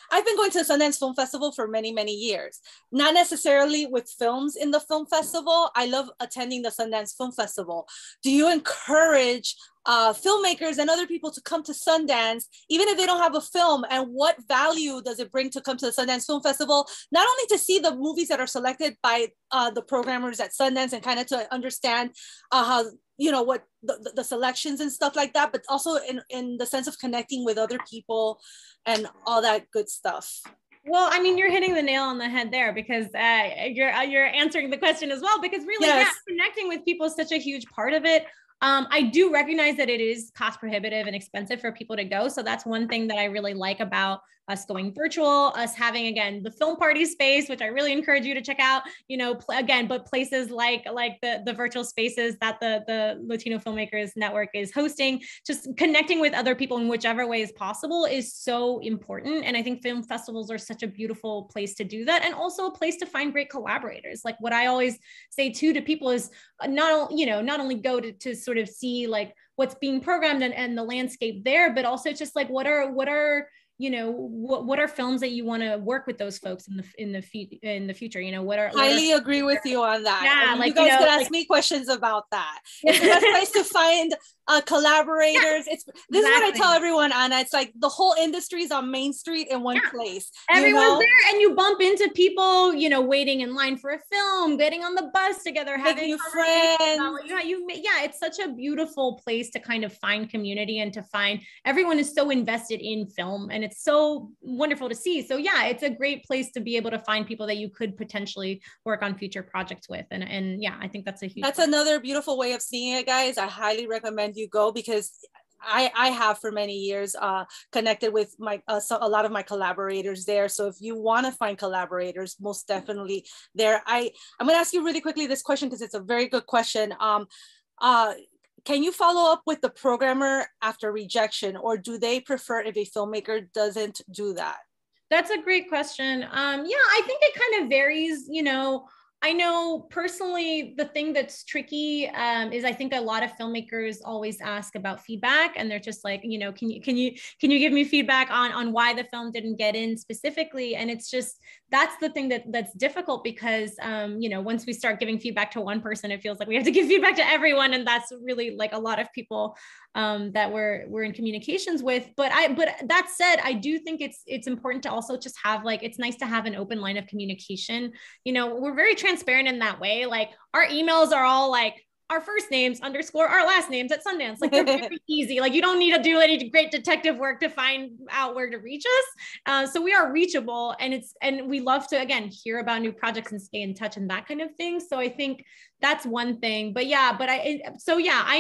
I've been going to the Sundance Film Festival for many, many years. Not necessarily with films in the film festival. I love attending the Sundance Film Festival. Do you encourage filmmakers and other people to come to Sundance, even if they don't have a film? And what value does it bring to come to the Sundance Film Festival? Not only to see the movies that are selected by the programmers at Sundance and kind of to understand how, you know, what the selections and stuff like that, but also in the sense of connecting with other people and all that good stuff. Well, I mean, you're hitting the nail on the head there, because you're answering the question as well, because really, yes, yeah, connecting with people is such a huge part of it. I do recognize that it is cost prohibitive and expensive for people to go. So that's one thing that I really like about us going virtual, us having, again, the film party space, which I really encourage you to check out, you know, again, but places like the virtual spaces that the Latino Filmmakers Network is hosting, just connecting with other people in whichever way is possible is so important. And I think film festivals are such a beautiful place to do that. And also a place to find great collaborators. Like what I always say too to people is not only go to sort of see like what's being programmed and the landscape there, but also just like what are you know, what are films that you want to work with those folks in the future? You know, highly agree with you on that. Yeah, like, you guys could ask me questions about that. It's the best place to find collaborators. Yeah, this is what I tell everyone, Anna. It's like the whole industry is on Main Street in one place. Everyone's there, and you bump into people, you know, waiting in line for a film, getting on the bus together, having new friends. It's such a beautiful place to kind of find community and to find everyone is so invested in film, and it's so wonderful to see. So yeah, it's a great place to be able to find people that you could potentially work on future projects with, and yeah, I think that's a huge. That's another beautiful way of seeing it, guys. I highly recommend you go, because I have for many years connected with a lot of my collaborators there. So if you want to find collaborators, most definitely there. I'm going to ask you really quickly this question, because it's a very good question. Can you follow up with the programmer after rejection, or do they prefer if a filmmaker doesn't do that? That's a great question. Yeah, I think it kind of varies, you know. I know personally, the thing that's tricky is I think a lot of filmmakers always ask about feedback, and they're just like, you know, can you give me feedback on why the film didn't get in specifically? And it's just, that's the thing that's difficult, because you know, once we start giving feedback to one person, it feels like we have to give feedback to everyone, and that's really like a lot of people that we're in communications with. But that said, I do think it's important to also just have, like, it's nice to have an open line of communication. You know, we're very transparent in that way. Like our emails are all like our first names _ our last names at Sundance. Like they're very easy. Like you don't need to do any great detective work to find out where to reach us. So we are reachable, and we love to, again, hear about new projects and stay in touch and that kind of thing. So I think that's one thing. But yeah, I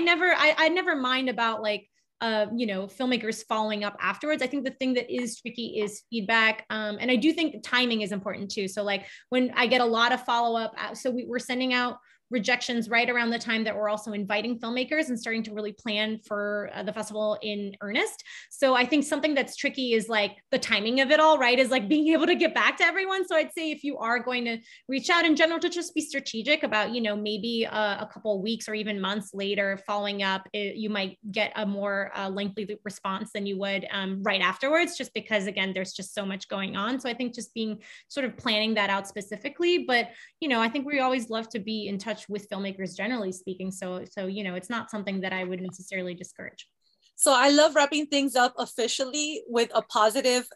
never mind about like, you know, filmmakers following up afterwards. I think the thing that is tricky is feedback. And I do think timing is important too. So like when I get a lot of follow-up, so we're sending out rejections right around the time that we're also inviting filmmakers and starting to really plan for the festival in earnest. So I think something that's tricky is like the timing of it all, right? Is like being able to get back to everyone. So I'd say if you are going to reach out in general, to just be strategic about, you know, maybe a couple of weeks or even months later following up, you might get a more lengthy response than you would right afterwards, just because, again, there's just so much going on. So I think just being sort of planning that out specifically, but, you know, I think we always love to be in touch with filmmakers, generally speaking. So, you know, it's not something that I would necessarily discourage. So I love wrapping things up officially with a positive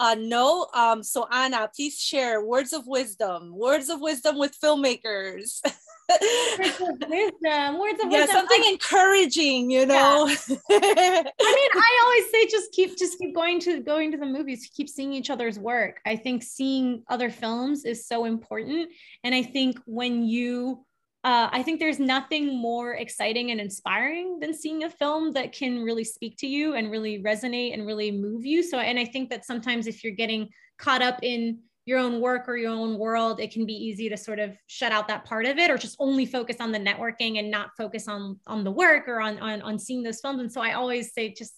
note. So Anna, please share words of wisdom with filmmakers. Words of wisdom. Something encouraging, you know. Yeah. I mean, I always say just keep going to the movies, keep seeing each other's work. I think seeing other films is so important, and I think when you I think there's nothing more exciting and inspiring than seeing a film that can really speak to you and really resonate and really move you. So, and I think that sometimes if you're getting caught up in your own work or your own world, it can be easy to sort of shut out that part of it, or just only focus on the networking and not focus on the work or on seeing those films. And so I always say, just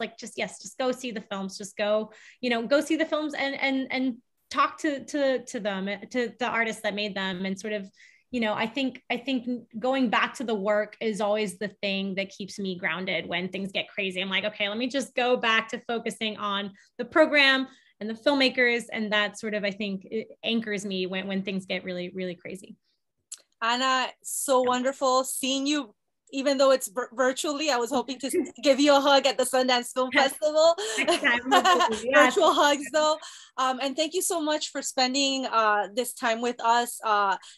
go see the films, just go, go see the films and talk to them, to the artists that made them, and sort of, I think going back to the work is always the thing that keeps me grounded when things get crazy. I'm like, okay, let me just go back to focusing on the program and the filmmakers. And that sort of, I think, it anchors me when things get really, really crazy. Anna, so wonderful seeing you. Even though it's virtually, I was hoping to give you a hug at the Sundance Film Festival. Virtual hugs though. And thank you so much for spending this time with us,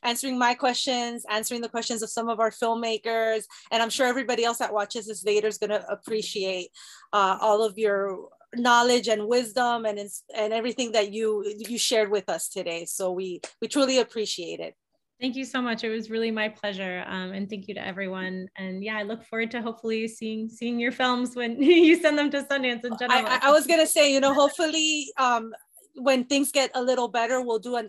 answering my questions, answering the questions of some of our filmmakers. And I'm sure everybody else that watches this later is gonna appreciate all of your knowledge and wisdom and everything that you shared with us today. So we truly appreciate it. Thank you so much. It was really my pleasure. And thank you to everyone. And yeah, I look forward to hopefully seeing your films when you send them to Sundance in general. I was going to say, hopefully when things get a little better, we'll do an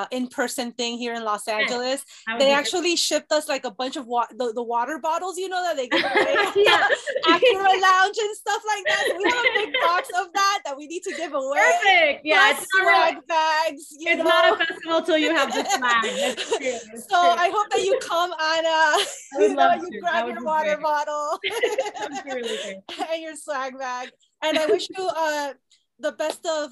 in-person thing here in Los Angeles. They actually shipped us like a bunch of the water bottles, that they give away after a lounge and stuff like that. So we have a big box of that we need to give away. Perfect. Yeah, it's swag bags. It's not a festival till you have the swag. So I hope that you come, Anna. You grab your water bottle and your swag bag. And I wish you the best of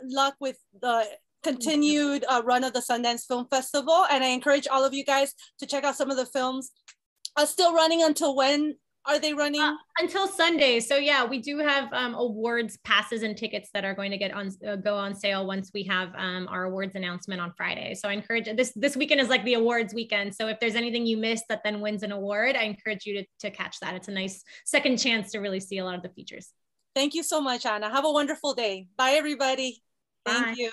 luck with the continued run of the Sundance Film Festival. And I encourage all of you guys to check out some of the films. Still running until when are they running? Until Sunday. So yeah, we do have awards passes and tickets that are going to go on sale once we have our awards announcement on Friday. So I encourage, this weekend is like the awards weekend. So if there's anything you missed that then wins an award, I encourage you to catch that. It's a nice second chance to really see a lot of the features. Thank you so much, Anna. Have a wonderful day. Bye, everybody. Bye. Thank you.